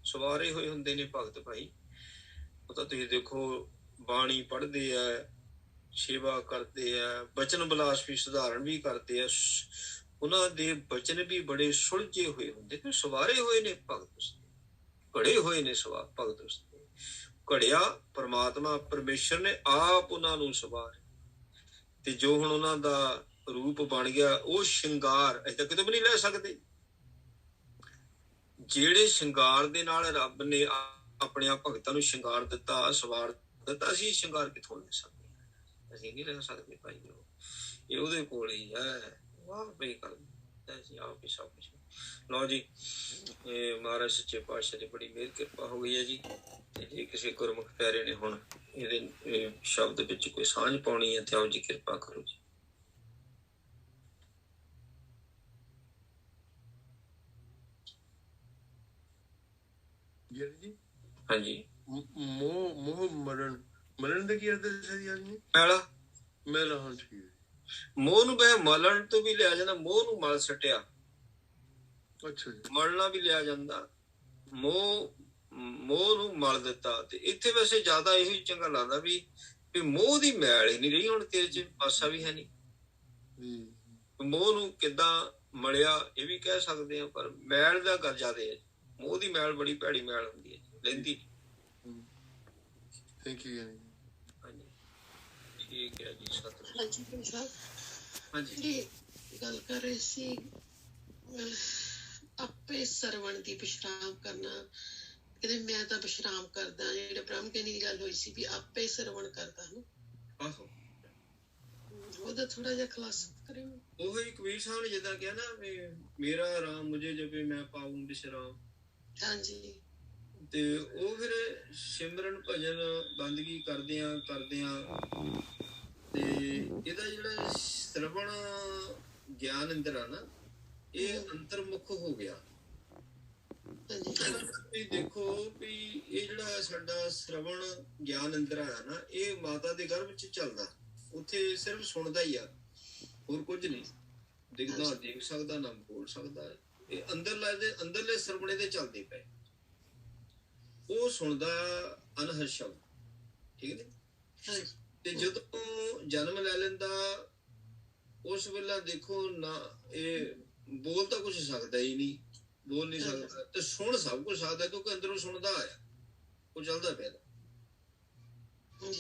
ਸਵਾਰੇ ਹੋਏ ਹੁੰਦੇ ਨੇ ਭਗਤ ਭਾਈ। ਉਹ ਤਾਂ ਤੁਸੀਂ ਦੇਖੋ ਬਾਣੀ ਪੜ੍ਹਦੇ ਆ, ਸੇਵਾ ਕਰਦੇ ਆ, ਬਚਨ ਬਿਲਾਸ ਵੀ ਸੁਧਾਰਨ ਵੀ ਕਰਦੇ ਆ, ਉਹਨਾਂ ਦੇ ਬਚਨ ਵੀ ਬੜੇ ਸੁਲਝੇ ਹੋਏ ਹੁੰਦੇ ਨੇ। ਸਵਾਰੇ ਹੋਏ ਨੇ ਭਗਤ ਉਸਦੇ, ਘੜੇ ਹੋਏ ਨੇ ਭਗਤ ਉਸਦੇ। ਘੜਿਆ ਪਰਮਾਤਮਾ ਪਰਮੇਸ਼ਰ ਨੇ ਆਪ ਉਹਨਾਂ ਨੂੰ ਸਵਾਰ, ਤੇ ਜੋ ਹੁਣ ਉਹਨਾਂ ਦਾ ਰੂਪ ਬਣ ਗਿਆ ਉਹ ਸ਼ਿੰਗਾਰ ਅਸੀਂ ਤਾਂ ਕਿਤੇ ਵੀ ਨਹੀਂ ਲੈ ਸਕਦੇ। ਜਿਹੜੇ ਸ਼ਿੰਗਾਰ ਦੇ ਨਾਲ ਰੱਬ ਨੇ ਆਪਣੇ ਭਗਤਾਂ ਨੂੰ ਸ਼ਿੰਗਾਰ ਦਿੱਤਾ, ਸਵਾਰ ਦਿੱਤਾ, ਅਸੀਂ ਸ਼ਿੰਗਾਰ ਕਿੱਥੋਂ ਲੈ ਸਕਦੇ? ਅਸੀਂ ਨਹੀਂ ਲੈ ਸਕਦੇ ਭਾਈ। ਇਹ ਉਹਦੇ ਕੋਲ ਹੀ ਹੈ, ਵਾਹ ਬਈ ਕਰ ਅਸੀਂ ਆਪ ਹੀ ਸਭ ਕੁਛ। ਲਓ ਜੀ, ਇਹ ਮਹਾਰਾਜ ਸੱਚੇ ਪਾਤਸ਼ਾਹ ਦੀ ਬੜੀ ਮਿਹਰ ਕਿਰਪਾ ਹੋ ਗਈ ਹੈ ਜੀ। ਤੇ ਜੇ ਕਿਸੇ ਗੁਰਮੁਖ ਪਿਆਰੇ ਨੇ ਹੁਣ ਇਹਦੇ ਸ਼ਬਦ ਵਿੱਚ ਕੋਈ ਸਾਂਝ ਪਾਉਣੀ ਹੈ ਤੇ ਆਓ ਜੀ ਕਿਰਪਾ ਕਰੋ ਜੀ। ਜੀ ਹਾਂਜੀ, ਮੋਹ ਮਰਨ ਦਾ ਕੀ ਅਰਥ ਹੈ ਜੀ? ਮੈਲਾ ਮੈਲਾ, ਹਾਂ ਠੀਕ ਹੈ। ਮੋਹ ਨੂੰ ਬਹਿ ਮਲਣ ਤੋਂ ਵੀ ਲਿਆ ਜਾਂਦਾ, ਮੋਹ ਨੂੰ ਮਲ ਸਟਿਆ। ਅੱਛਾ ਜੀ। ਮਲਣਾ ਵੀ ਲਿਆ ਜਾਂਦਾ, ਮੋਹ ਨੂੰ ਮਲ ਦਿੱਤਾ। ਤੇ ਇੱਥੇ ਵੈਸੇ ਜ਼ਿਆਦਾ ਇਹੀ ਚੰਗਾ ਲੱਗਦਾ ਵੀ ਮੋਹ ਦੀ ਮੈਲ ਹੀ ਨਹੀਂ ਰਹੀ ਹੁਣ ਤੇਰੇ ਚ, ਪਾਸਾ ਵੀ ਹੈ ਨਹੀਂ। ਮੋਹ ਨੂੰ ਕਿੱਦਾਂ ਮਲਿਆ ਇਹ ਵੀ ਕਹਿ ਸਕਦੇ ਆ, ਪਰ ਮੈਲ ਦਾ ਗੱਲ ਜ਼ਿਆਦਾ ਹੈ। ਮੋਹ ਦੀ ਮੈਲ ਬੜੀ ਭੈੜੀ ਮੈਲ ਹੁੰਦੀ ਹੈ, ਲੈਂਦੀ। Thank you. ਹਾਂਜੀ ਠੀਕ ਹੈ ਜੀ। ਹਾਂਜੀ ਹਾਂਜੀ, ਗੱਲ ਕਰ ਰਹੇ ਸੀ ਆਪੇ ਸਰਵਣ ਦੀ ਵਿਸ਼ਰਾਮ ਕਰਨਾ। ਕਹਿੰਦੇ ਮੈਂ ਤਾਂ ਵਿਸ਼ਰਾਮ ਕਰਦਾ। ਜਿਹੜੇ ਬ੍ਰਹਮ ਗਿਆਨੀ ਦੀ ਗੱਲ ਹੋਈ ਸੀ ਵੀ ਆਪੇ ਸਰਵਣ ਕਰਦਾ ਨਾ, ਆਹੋ ਉਹਦਾ ਥੋੜਾ ਜਿਹਾ ਖੁਲਾਸਾ ਕਰਿਓ। ਉਹ ਹੀ ਕਬੀਰ ਸਾਹਿਬ ਨੇ ਜਿੱਦਾਂ ਕਿਹਾ ਨਾ ਵੀ ਮੇਰਾ ਰਾਮ ਮੁਝੇ ਜਪੇ ਮੈਂ ਪਾਊਂ ਵਿਸ਼ਰਾਮ। ਹਾਂਜੀ, ਤੇ ਉਹ ਫਿਰ ਸਿਮਰਨ ਭਜਨ ਬੰਦਗੀ ਕਰਦਿਆਂ ਤੇ ਇਹਦਾ ਜਿਹੜਾ ਸਰਵਣ ਗਿਆਨ ਅੰਦਰ ਆ ਨਾ, ਇਹ ਅੰਤਰਮੁਖ ਹੋ ਗਿਆ। ਤੁਸੀਂ ਦੇਖੋ ਵੀ ਇਹ ਜਿਹੜਾ ਸਾਡਾ ਸਰਵਣ ਗਿਆਨ ਅੰਦਰ ਆਇਆ ਨਾ, ਇਹ ਮਾਤਾ ਦੇ ਗਰਭ ਚ ਚੱਲਦਾ। ਉੱਥੇ ਸਿਰਫ ਸੁਣਦਾ ਹੀ ਆ, ਹੋਰ ਕੁਝ ਨਹੀਂ ਦਿਖਦਾ, ਦੇਖ ਸਕਦਾ ਨਾ ਬੋਲ ਸਕਦਾ। ਇਹ ਅੰਦਰਲੇ ਸਰਵਣੇ ਦੇ ਚੱਲਦੇ ਪਏ। ਉਹ ਸੁਣਦਾ ਅਨਹਦ ਸ਼ਬਦ, ਠੀਕ ਨੇ। ਤੇ ਜਦੋਂ ਜਨਮ ਲੈ ਲੈਂਦਾ ਉਸ ਵੇਲੇ ਦੇਖੋ ਨਾ, ਇਹ ਬੋਲ ਤਾਂ ਕੁਝ ਸਕਦਾ ਹੀ ਨਹੀਂ, ਬੋਲ ਨਹੀਂ ਸਕਦਾ, ਤੇ ਸੁਣ ਸਭ ਕੁਝ ਸਕਦਾ ਕਿਉਂਕਿ ਅੰਦਰੋਂ ਸੁਣਦਾ ਆਇਆ, ਉਹ ਚੱਲਦਾ ਪਿਆ।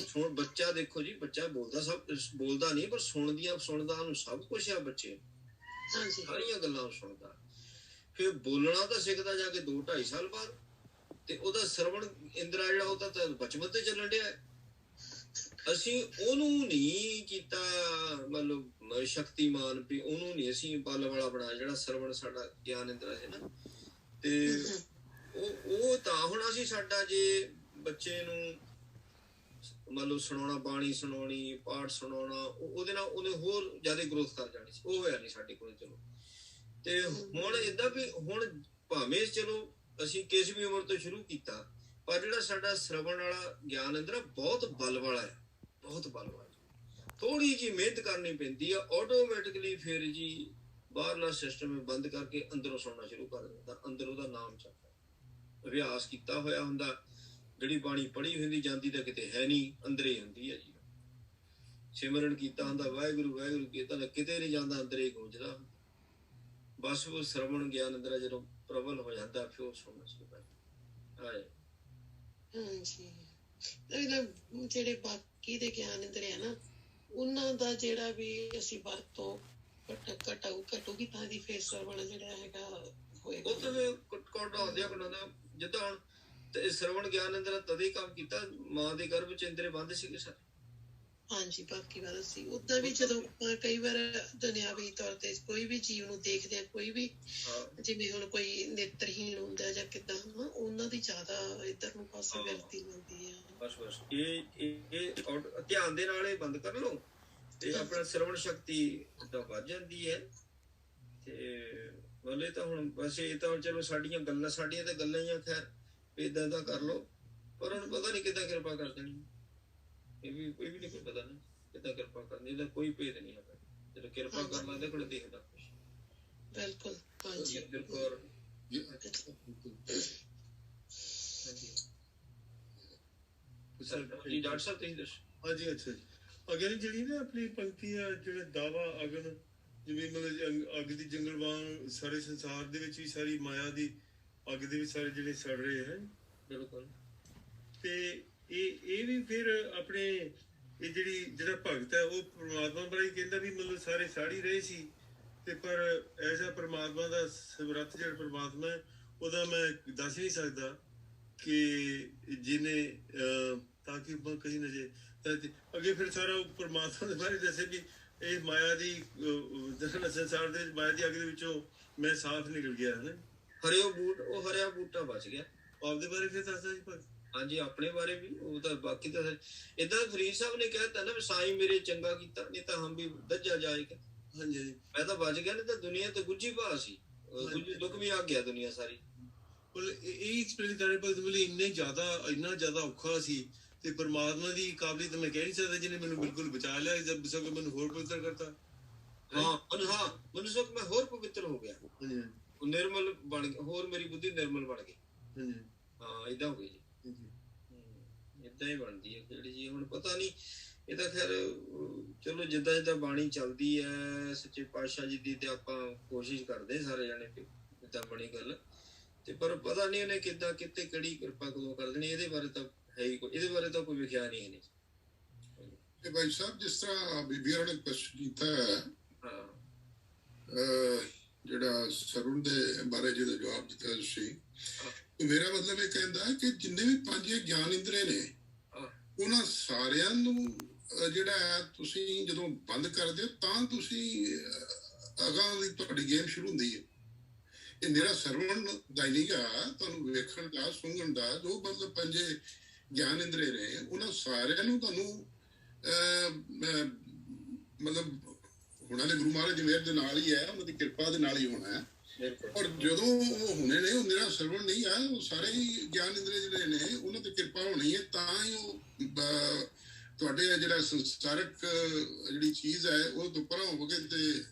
ਸੁਣ ਬੱਚਾ ਦੇਖੋ ਜੀ, ਬੱਚਾ ਬੋਲਦਾ ਬੋਲਦਾ ਨਹੀਂ, ਪਰ ਸੁਣਦਾ ਉਹਨੂੰ ਸਭ ਕੁਝ ਆ, ਬੱਚੇ ਸਾਰੀਆਂ ਗੱਲਾਂ ਸੁਣਦਾ। ਫਿਰ ਬੋਲਣਾ ਤਾਂ ਸਿੱਖਦਾ ਜਾ ਕੇ 2-2.5 ਸਾਲ ਬਾਅਦ, ਤੇ ਉਹਦਾ ਸਰਵਣ ਇੰਦਰਾ ਜਿਹੜਾ ਉਹਦਾ ਤਾਂ ਬਚਪਨ ਤੇ ਚੱਲਣ ਡਿਆ। ਅਸੀਂ ਉਹਨੂੰ ਨਹੀਂ ਕੀਤਾ ਮਤਲਬ ਸ਼ਕਤੀਮਾਨ, ਵੀ ਉਹਨੂੰ ਨਹੀਂ ਅਸੀਂ ਬਲ ਵਾਲਾ ਬਣਾਇਆ, ਜਿਹੜਾ ਸਰਵਣ ਸਾਡਾ ਗਿਆਨ ਇੰਦਰਾ ਹੈ ਨਾ। ਤੇ ਉਹ ਤਾਂ ਹੁਣ ਅਸੀਂ ਸਾਡਾ ਜੇ ਬੱਚੇ ਨੂੰ ਮਤਲਬ ਸੁਣਾਉਣਾ, ਬਾਣੀ ਸੁਣਾਉਣੀ, ਪਾਠ ਸੁਣਾਉਣਾ, ਉਹਦੇ ਨਾਲ ਉਹਨੇ ਹੋਰ ਜ਼ਿਆਦਾ ਗਰੋਥ ਕਰ ਜਾਣੀ ਸੀ, ਉਹ ਹੋਇਆ ਨਹੀਂ ਸਾਡੇ ਕੋਲ। ਚਲੋ ਤੇ ਹੁਣ ਏਦਾਂ ਵੀ ਹੁਣ ਭਾਵੇਂ ਚਲੋ ਅਸੀਂ ਕਿਸ ਵੀ ਉਮਰ ਤੋਂ ਸ਼ੁਰੂ ਕੀਤਾ, ਪਰ ਜਿਹੜਾ ਸਾਡਾ ਸਰਵਣ ਵਾਲਾ ਗਿਆਨ ਇੰਦਰਾ ਬਹੁਤ ਬਲ ਵਾਲਾ ਹੈ, ਬਹੁਤ ਬਲ ਵਾਲਾ। ਥੋੜੀ ਜਿਹੀ ਮਿਹਨਤ ਕਰਨੀ ਪੈਂਦੀ ਆ, ਆਟੋਮੈਟਿਕਲੀ ਫਿਰ ਜੀ ਬਾਹਰਲਾ ਸਿਸਟਮ ਬੰਦ ਕਰਕੇ ਅੰਦਰੋਂ ਸੁਣਨਾ ਸ਼ੁਰੂ ਕਰ ਦਿੰਦਾ, ਅੰਦਰ ਉਹਦਾ ਨਾਮ ਚੱਲਦਾ, ਅਭਿਆਸ ਕੀਤਾ ਹੋਇਆ ਹੁੰਦਾ। ਜਿਹੜੀ ਬਾਣੀ ਪੜ੍ਹੀ ਹੁੰਦੀ ਜਾਂਦੀ ਤਾਂ ਕਿਤੇ ਹੈ ਨਹੀਂ, ਅੰਦਰੇ ਹੁੰਦੀ ਹੈ ਜੀ। ਸਿਮਰਨ ਕੀਤਾ ਹੁੰਦਾ, ਵਾਹਿਗੁਰੂ ਵਾਹਿਗੁਰੂ ਕੀਤਾ ਤਾਂ ਕਿਤੇ ਨਹੀਂ ਜਾਂਦਾ, ਅੰਦਰੇ ਗੂੰਜਦਾ। ਬਸ ਉਹ ਸਰਵਣ ਗਿਆਨ ਅੰਦਰਾ ਜਦੋਂ ਪ੍ਰਬਲ ਹੋ ਜਾਂਦਾ, ਫਿਰ ਉਹ ਸੁਣਨਾ ਸ਼ੁਰੂ ਕਰ ਦਿੰਦਾ। ਜਿਹੜੇ ਬਾਕੀ ਦੇ ਗਿਆਨ ਇੰਦਰੇ ਆ ਨਾ, ਉਹਨਾਂ ਦਾ ਜਿਹੜਾ ਵੀ ਅਸੀਂ ਵਰਤੋਂ ਘਟੂਗੀ ਤਾਂ ਦੀ ਫੇਰ ਸਰਵਣ ਜਿਹੜਾ ਹੈਗਾ ਹੋਏਗਾ। ਉਹ ਤਾਂ ਕੋਟ ਆਉਂਦੇ ਆਪਣਾ, ਜਿੱਦਾਂ ਹੁਣ ਤੇ ਸਰਵਣ ਗਿਆਨ ਅੰਦਰ ਤਦੇ ਕੰਮ ਕੀਤਾ, ਮਾਂ ਦੇ ਗਰਭ ਚ ਇੰਦਰੇ ਬੰਦ ਸੀਗੇ ਸਾਰੇ। ਹਾਂਜੀ, ਬਾਕੀ ਵਾਰ ਸੀ ਉਦਾਂ ਵੀ ਜਦੋਂ ਕਈ ਵਾਰ ਦੁਨਿਆਵੀ ਤੌਰ ਤੇ ਕੋਈ ਵੀ ਜੀਵ ਨੂੰ ਦੇਖਦੇ ਆ, ਕੋਈ ਵੀ ਜਿਵੇਂ ਹੁਣ ਕੋਈ ਨੇਤਰਹੀਣ ਹੁੰਦਾ ਜਾਂ ਕਿੱਦਾਂ, ਉਹਨਾਂ ਦੀ ਜ਼ਿਆਦਾ ਇੱਧਰ ਨੂੰ ਪਾਸੇ ਵਿਅਕਤੀ ਮਿਲਦੀ ਆ। ਬਸ ਇਹ ਧਿਆਨ ਦੇ ਨਾਲ ਇਹ ਬੰਦ ਕਰ ਲਓ ਤੇ ਆਪਣਾ ਸਰਵਣ ਸ਼ਕਤੀ ਏਦਾਂ ਵੱਧ ਜਾਂਦੀ ਹੈ। ਤੇ ਬੋਲੇ ਤਾਂ ਹੁਣ ਬਸ ਇਹ ਤਾਂ ਚਲੋ ਸਾਡੀਆਂ ਤਾਂ ਗੱਲਾਂ ਹੀ ਆ, ਖੈਰ ਏਦਾਂ ਦਾ ਕਰ ਲਓ, ਪਰ ਉਹਨੂੰ ਪਤਾ ਨਹੀਂ ਕਿੱਦਾਂ ਕਿਰਪਾ ਕਰ ਦੇਣੀ। ਇਹ ਵੀ ਕੋਈ ਨਹੀਂ, ਕੋਈ ਪਤਾ ਨਹੀਂ ਕਿੱਦਾਂ ਕਿਰਪਾ ਕਰਨੀ, ਇਹਦਾ ਕੋਈ ਭੇਦ ਨਹੀਂ ਹੈਗਾ। ਜਦੋਂ ਕਿਰਪਾ ਕਰਨਾ ਇਹਦੇ ਕੋਲ ਦੇਖਦਾ ਕੁਛ। ਬਿਲਕੁਲ ਹਾਂਜੀ ਬਿਲਕੁਲ। ਜੀ ਡਾਕਟਰ ਸਾਹਿਬ ਤੁਸੀਂ ਦੱਸੋ। ਹਾਂਜੀ ਅੱਛਾ ਜੀ। ਅਗਰ ਜਿਹੜੀ ਨਾ ਆਪਣੀ ਪੰਕਤੀ ਆ, ਜਿਹੜਾ ਦਾਵਾ ਅਗਨ, ਜਿਵੇਂ ਮਤਲਬ ਅੱਗ ਦੀ ਜੰਗਲ ਵਾਂਗ ਸਾਰੇ ਸੰਸਾਰ ਦੇ ਵਿੱਚ ਵੀ ਸਾਰੀ ਮਾਇਆ ਦੀ ਅੱਗ ਦੇ ਵਿੱਚ ਸਾਰੇ ਜਿਹੜੇ ਸੜ ਰਹੇ ਹੈ। ਬਿਲਕੁਲ। ਤੇ ਇਹ ਵੀ ਫਿਰ ਆਪਣੇ ਇਹ ਜਿਹੜਾ ਭਗਤ ਹੈ ਉਹ ਪ੍ਰਮਾਤਮਾ ਬਾਰੇ ਕਹਿੰਦਾ ਵੀ ਮਤਲਬ ਸਾਰੇ ਸੜ ਹੀ ਰਹੇ ਸੀ, ਤੇ ਪਰ ਐਸਾ ਪ੍ਰਮਾਤਮਾ ਦਾ ਸਮਰੱਥ ਜਿਹੜਾ ਪ੍ਰਮਾਤਮਾ ਹੈ, ਉਹਦਾ ਮੈਂ ਦੱਸ ਨਹੀਂ ਸਕਦਾ ਕਿ ਜਿਹਨੇ ਤਾਂ ਕਿ ਕਹੀ ਨਾ ਜੇ ਅੱਗੇ ਫਿਰ ਸਾਰਾ ਪ੍ਰਮਾਤਮਾ ਦੇ ਬਾਰੇ ਦੱਸੇ ਵੀ ਇਹ ਮਾਇਆ ਦੀ ਸੰਸਾਰ ਦੇ ਮਾਇਆ ਦੀ ਅੱਗ ਦੇ ਵਿੱਚੋਂ ਮੈਂ ਸਾਫ਼ ਨਿਕਲ ਗਿਆ ਹੈ ਨਾ। ਹਰਿਆ ਬੂਟਾ ਬਚ ਗਿਆ। ਆਪਦੇ ਬਾਰੇ ਫਿਰ ਦੱਸਦਾ ਜੀ ਭਗਤ। ਹਾਂਜੀ, ਆਪਣੇ ਬਾਰੇ ਵੀ ਉਹ ਤਾਂ ਬਾਕੀ ਤਾਂ ਏਦਾਂ ਫਰੀਦ ਸਾਹਿਬ ਨੇ ਕਹਿ ਦਿੱਤਾ ਨਾ ਵੀ ਸਾਈਂ ਮੇਰੇ ਚੰਗਾ ਕੀਤਾ, ਨਹੀਂ ਤਾਂ ਹਮ ਵੀ ਦੱਜਾ ਜਾਏਗਾ। ਹਾਂਜੀ, ਮੈਂ ਤਾਂ ਬਚ ਗਿਆ, ਨਹੀਂ ਤਾਂ ਦੁਨੀਆ ਤੇ ਗੁੱਜੀ ਭਾ ਸੀ, ਗੁੱਜੀ ਦੁੱਖ ਵੀ ਆ ਗਿਆ ਦੁਨੀਆ ਸਾਰੀ। ਇਹ ਐਕਸਪੀਰੀਅੰਸ ਕਰਨੇ ਭਗਤ ਵੇਲੇ ਇੰਨਾ ਜ਼ਿਆਦਾ ਔਖਾ ਸੀ, ਤੇ ਪਰਮਾਤਮਾ ਦੀ ਕਾਬਲੀਅਤ ਮੈਂ ਕਹਿ ਨਹੀਂ ਸਕਦਾ ਜਿਹਨੇ ਮੈਨੂੰ ਬਿਲਕੁਲ ਬਚਾ ਲਿਆ, ਜਦ ਸਗੋਂ ਮੈਨੂੰ ਹੋਰ ਪਵਿੱਤਰ ਕਰਤਾ। ਮੈਨੂੰ ਸਗੋਂ ਮੈਂ ਹੋਰ ਪਵਿੱਤਰ ਹੋ ਗਿਆ, ਨਿਰਮਲ ਬਣ ਗਿਆ, ਹੋਰ ਮੇਰੀ ਬੁੱਧੀ ਨਿਰਮਲ ਬਣ ਗਈ। ਹਾਂ, ਏਦਾਂ ਹੋ ਗਈ ਜੀ, ਏਦਾਂ ਹੀ ਬਣਦੀ ਹੈ ਜਿਹੜੀ ਜੀ। ਹੁਣ ਪਤਾ ਨਹੀਂ, ਇਹ ਤਾਂ ਖੈਰ ਚਲੋ ਜਿੱਦਾਂ ਬਾਣੀ ਚੱਲਦੀ ਹੈ ਸੱਚੇ ਪਾਤਸ਼ਾਹ ਜੀ ਦੀ, ਤੇ ਆਪਾਂ ਕੋਸ਼ਿਸ਼ ਕਰਦੇ ਸਾਰੇ ਜਾਣੇ ਕਿ ਏਦਾਂ ਬਣੀ ਗੱਲ, ਤੇ ਪਰ ਪਤਾ ਨਹੀਂ ਉਹਨੇ ਕਿੱਦਾਂ ਕਿਤੇ ਕਿਹੜੀ ਕਿਰਪਾ ਕਦੋਂ ਕਰ ਦੇਣੀ, ਇਹਦੇ ਬਾਰੇ ਤਾਂ ਹੈ ਹੀ ਕੋਈ, ਇਹਦੇ ਬਾਰੇ ਤਾਂ ਕੋਈ ਵਿਖਿਆ ਨਹੀਂ। ਤੇ ਭਾਈ ਸਾਹਿਬ, ਜਿਸ ਤਰ੍ਹਾਂ ਬੀਬੀਆਂ ਨੇ ਪ੍ਰਸ਼ਨ ਕੀਤਾ ਹੈ, ਜਿਹੜਾ ਸਰਵਣ ਦੇ ਬਾਰੇ ਜਿਹਦਾ ਜਵਾਬ ਦਿੱਤਾ ਤੁਸੀਂ, ਮੇਰਾ ਮਤਲਬ ਇਹ ਕਹਿੰਦਾ ਹੈ ਕਿ ਜਿੰਨੇ ਵੀ 5 ਗਿਆਨ ਇੰਦਰੇ ਨੇ, ਉਹਨਾਂ ਸਾਰਿਆਂ ਨੂੰ ਜਿਹੜਾ ਹੈ ਤੁਸੀਂ ਜਦੋਂ ਬੰਦ ਕਰਦੇ ਹੋ ਤਾਂ ਤੁਸੀਂ ਅਗਾਂਹ ਦੀ ਤੁਹਾਡੀ ਗੇਮ ਸ਼ੁਰੂ ਹੁੰਦੀ ਹੈ। ਇਹ ਮੇਰਾ ਸਰਵਣ ਦਾ ਨਹੀਂ ਗਾ, ਤੁਹਾਨੂੰ ਵੇਖਣ ਦਾ, ਸੁਣਨ ਦਾ, ਜੋ ਮਤਲਬ 5 ਗਿਆਨ ਇੰਦਰੇ ਨੇ, ਉਹਨਾਂ ਸਾਰਿਆਂ ਨੂੰ ਤੁਹਾਨੂੰ ਮਤਲਬ ਉਹਨਾਂ ਦੇ ਗੁਰੂ ਮਹਾਰਾਜ ਦੀ ਮਿਹਰ ਦੇ ਨਾਲ ਹੀ ਹੈ, ਉਹਨਾਂ ਦੀ ਕਿਰਪਾ ਦੇ ਨਾਲ ਹੀ ਹੋਣਾ ਹੈ। ਔਰ ਜਦੋਂ ਉਹ ਹੁਣੇ ਨੇ, ਉਹ ਮੇਰਾ ਸਰਵਣ ਨਹੀਂ ਆ, ਉਹ ਸਾਰੇ ਹੀ ਗਿਆਨ ਇੰਦਰੇ ਜਿਹੜੇ ਨੇ ਉਹਨਾਂ ਤੇ ਕਿਰਪਾ ਹੋਣੀ ਹੈ, ਤਾਂ ਹੀ ਉਹ ਤੁਹਾਡੇ ਜਿਹੜਾ ਸੰਸਾਰਕ ਜਿਹੜੀ ਚੀਜ਼ ਹੈ ਉਹ ਤੋਂ ਪਰਾਂ ਹੋਵੋਗੇ, ਤੇ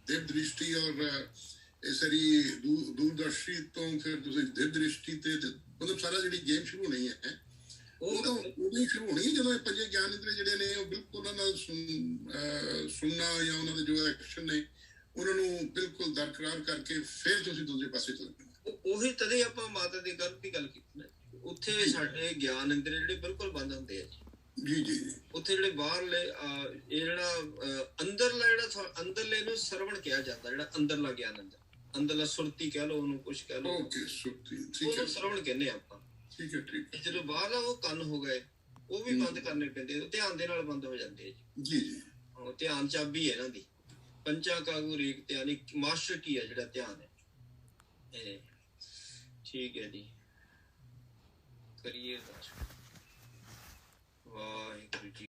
ਦਿਵ ਦ੍ਰਿਸ਼ਟੀ ਔਰ ਇਹ ਸਾਰੀ ਦੂਰਦਰਸ਼ੀ ਤੋਂ ਫਿਰ ਤੁਸੀਂ ਦਿਵ ਦ੍ਰਿਸ਼ਟੀ ਤੇ ਮਤਲਬ ਸਾਰਾ ਜਿਹੜੀ ਗੇਮ ਸ਼ੁਰੂ ਹੋਣੀ ਹੈ, ਉਹ ਤਾਂ ਉਦੋਂ ਹੀ ਸ਼ੁਰੂ ਹੋਣੀ ਹੈ ਜਦੋਂ ਇਹ ਪੰਜੇ ਗਿਆਨ ਇੰਦਰੀ ਜਿਹੜੇ ਨੇ ਉਹ ਬਿਲਕੁਲ ਉਹਨਾਂ ਨਾਲ ਸੁਣਨਾ ਜਾਂ ਉਹਨਾਂ ਦੇ ਜੋ ਐਕਸ਼ਨ ਨੇ ਉਹਨਾਂ ਨੂੰ ਬਿਲਕੁਲ ਦਰਕਰਾਰ ਕਰਕੇ ਫਿਰ ਤੁਸੀਂ ਦੂਜੇ ਪਾਸੇ ਚੱਲ ਪੈਣਾ। ਉਹੀ ਤਦੇ ਆਪਾਂ ਮਾਤਾ ਦੀ ਗੱਲ ਕੀਤੀ ਨਾ, ਉੱਥੇ ਸਾਡੇ ਗਿਆਨ ਇੰਦਰੀ ਜਿਹੜੇ ਬਿਲਕੁਲ ਬੰਦ ਹੁੰਦੇ ਆ ਜੀ ਜੀ ਜੀ। ਉੱਥੇ ਜਿਹੜੇ ਬਾਹਰਲੇ ਇਹ ਜਿਹੜਾ ਅੰਦਰਲਾ ਜਿਹੜਾ ਅੰਦਰਲੇ ਨੂੰ ਸਰਵਣ ਕਿਹਾ ਜਾਂਦਾ, ਜਿਹੜਾ ਅੰਦਰਲਾ ਗਿਆਨ ਅੰਦਰਲਾ ਸੁਰਤੀ ਕਹਿ ਲਓ, ਉਹਨੂੰ ਕੁਛ ਕਹਿ ਲਓ, ਓਕੇ ਸੁਰਤੀ, ਠੀਕ ਹੈ, ਉਹਨੂੰ ਸਰਵਣ ਕਹਿੰਦੇ ਆਪਾਂ। ਠੀਕ ਹੈ, ਠੀਕ ਹੈ ਜਦੋਂ ਬਾਹਰਲਾ ਉਹ ਕੰਨ ਹੋ ਗਏ ਉਹ ਵੀ ਬੰਦ ਕਰਨੇ ਪੈਂਦੇ, ਧਿਆਨ ਦੇ ਨਾਲ ਬੰਦ ਹੋ ਜਾਂਦੇ ਜੀ ਜੀ। ਧਿਆਨ ਚਾਬੀ ਹੈ ਇਹਨਾਂ ਦੀ, ਪੰਚਾ ਕਾਗੂ ਰੇਕ ਧਿਆਨ, ਮਾਸਟਰ ਕੀ ਹੈ ਜਿਹੜਾ ਧਿਆਨ ਹੈ। ਠੀਕ ਹੈ ਜੀ, ਕਰੀਏ ਵਾਹਿਗੁਰੂ ਜੀ।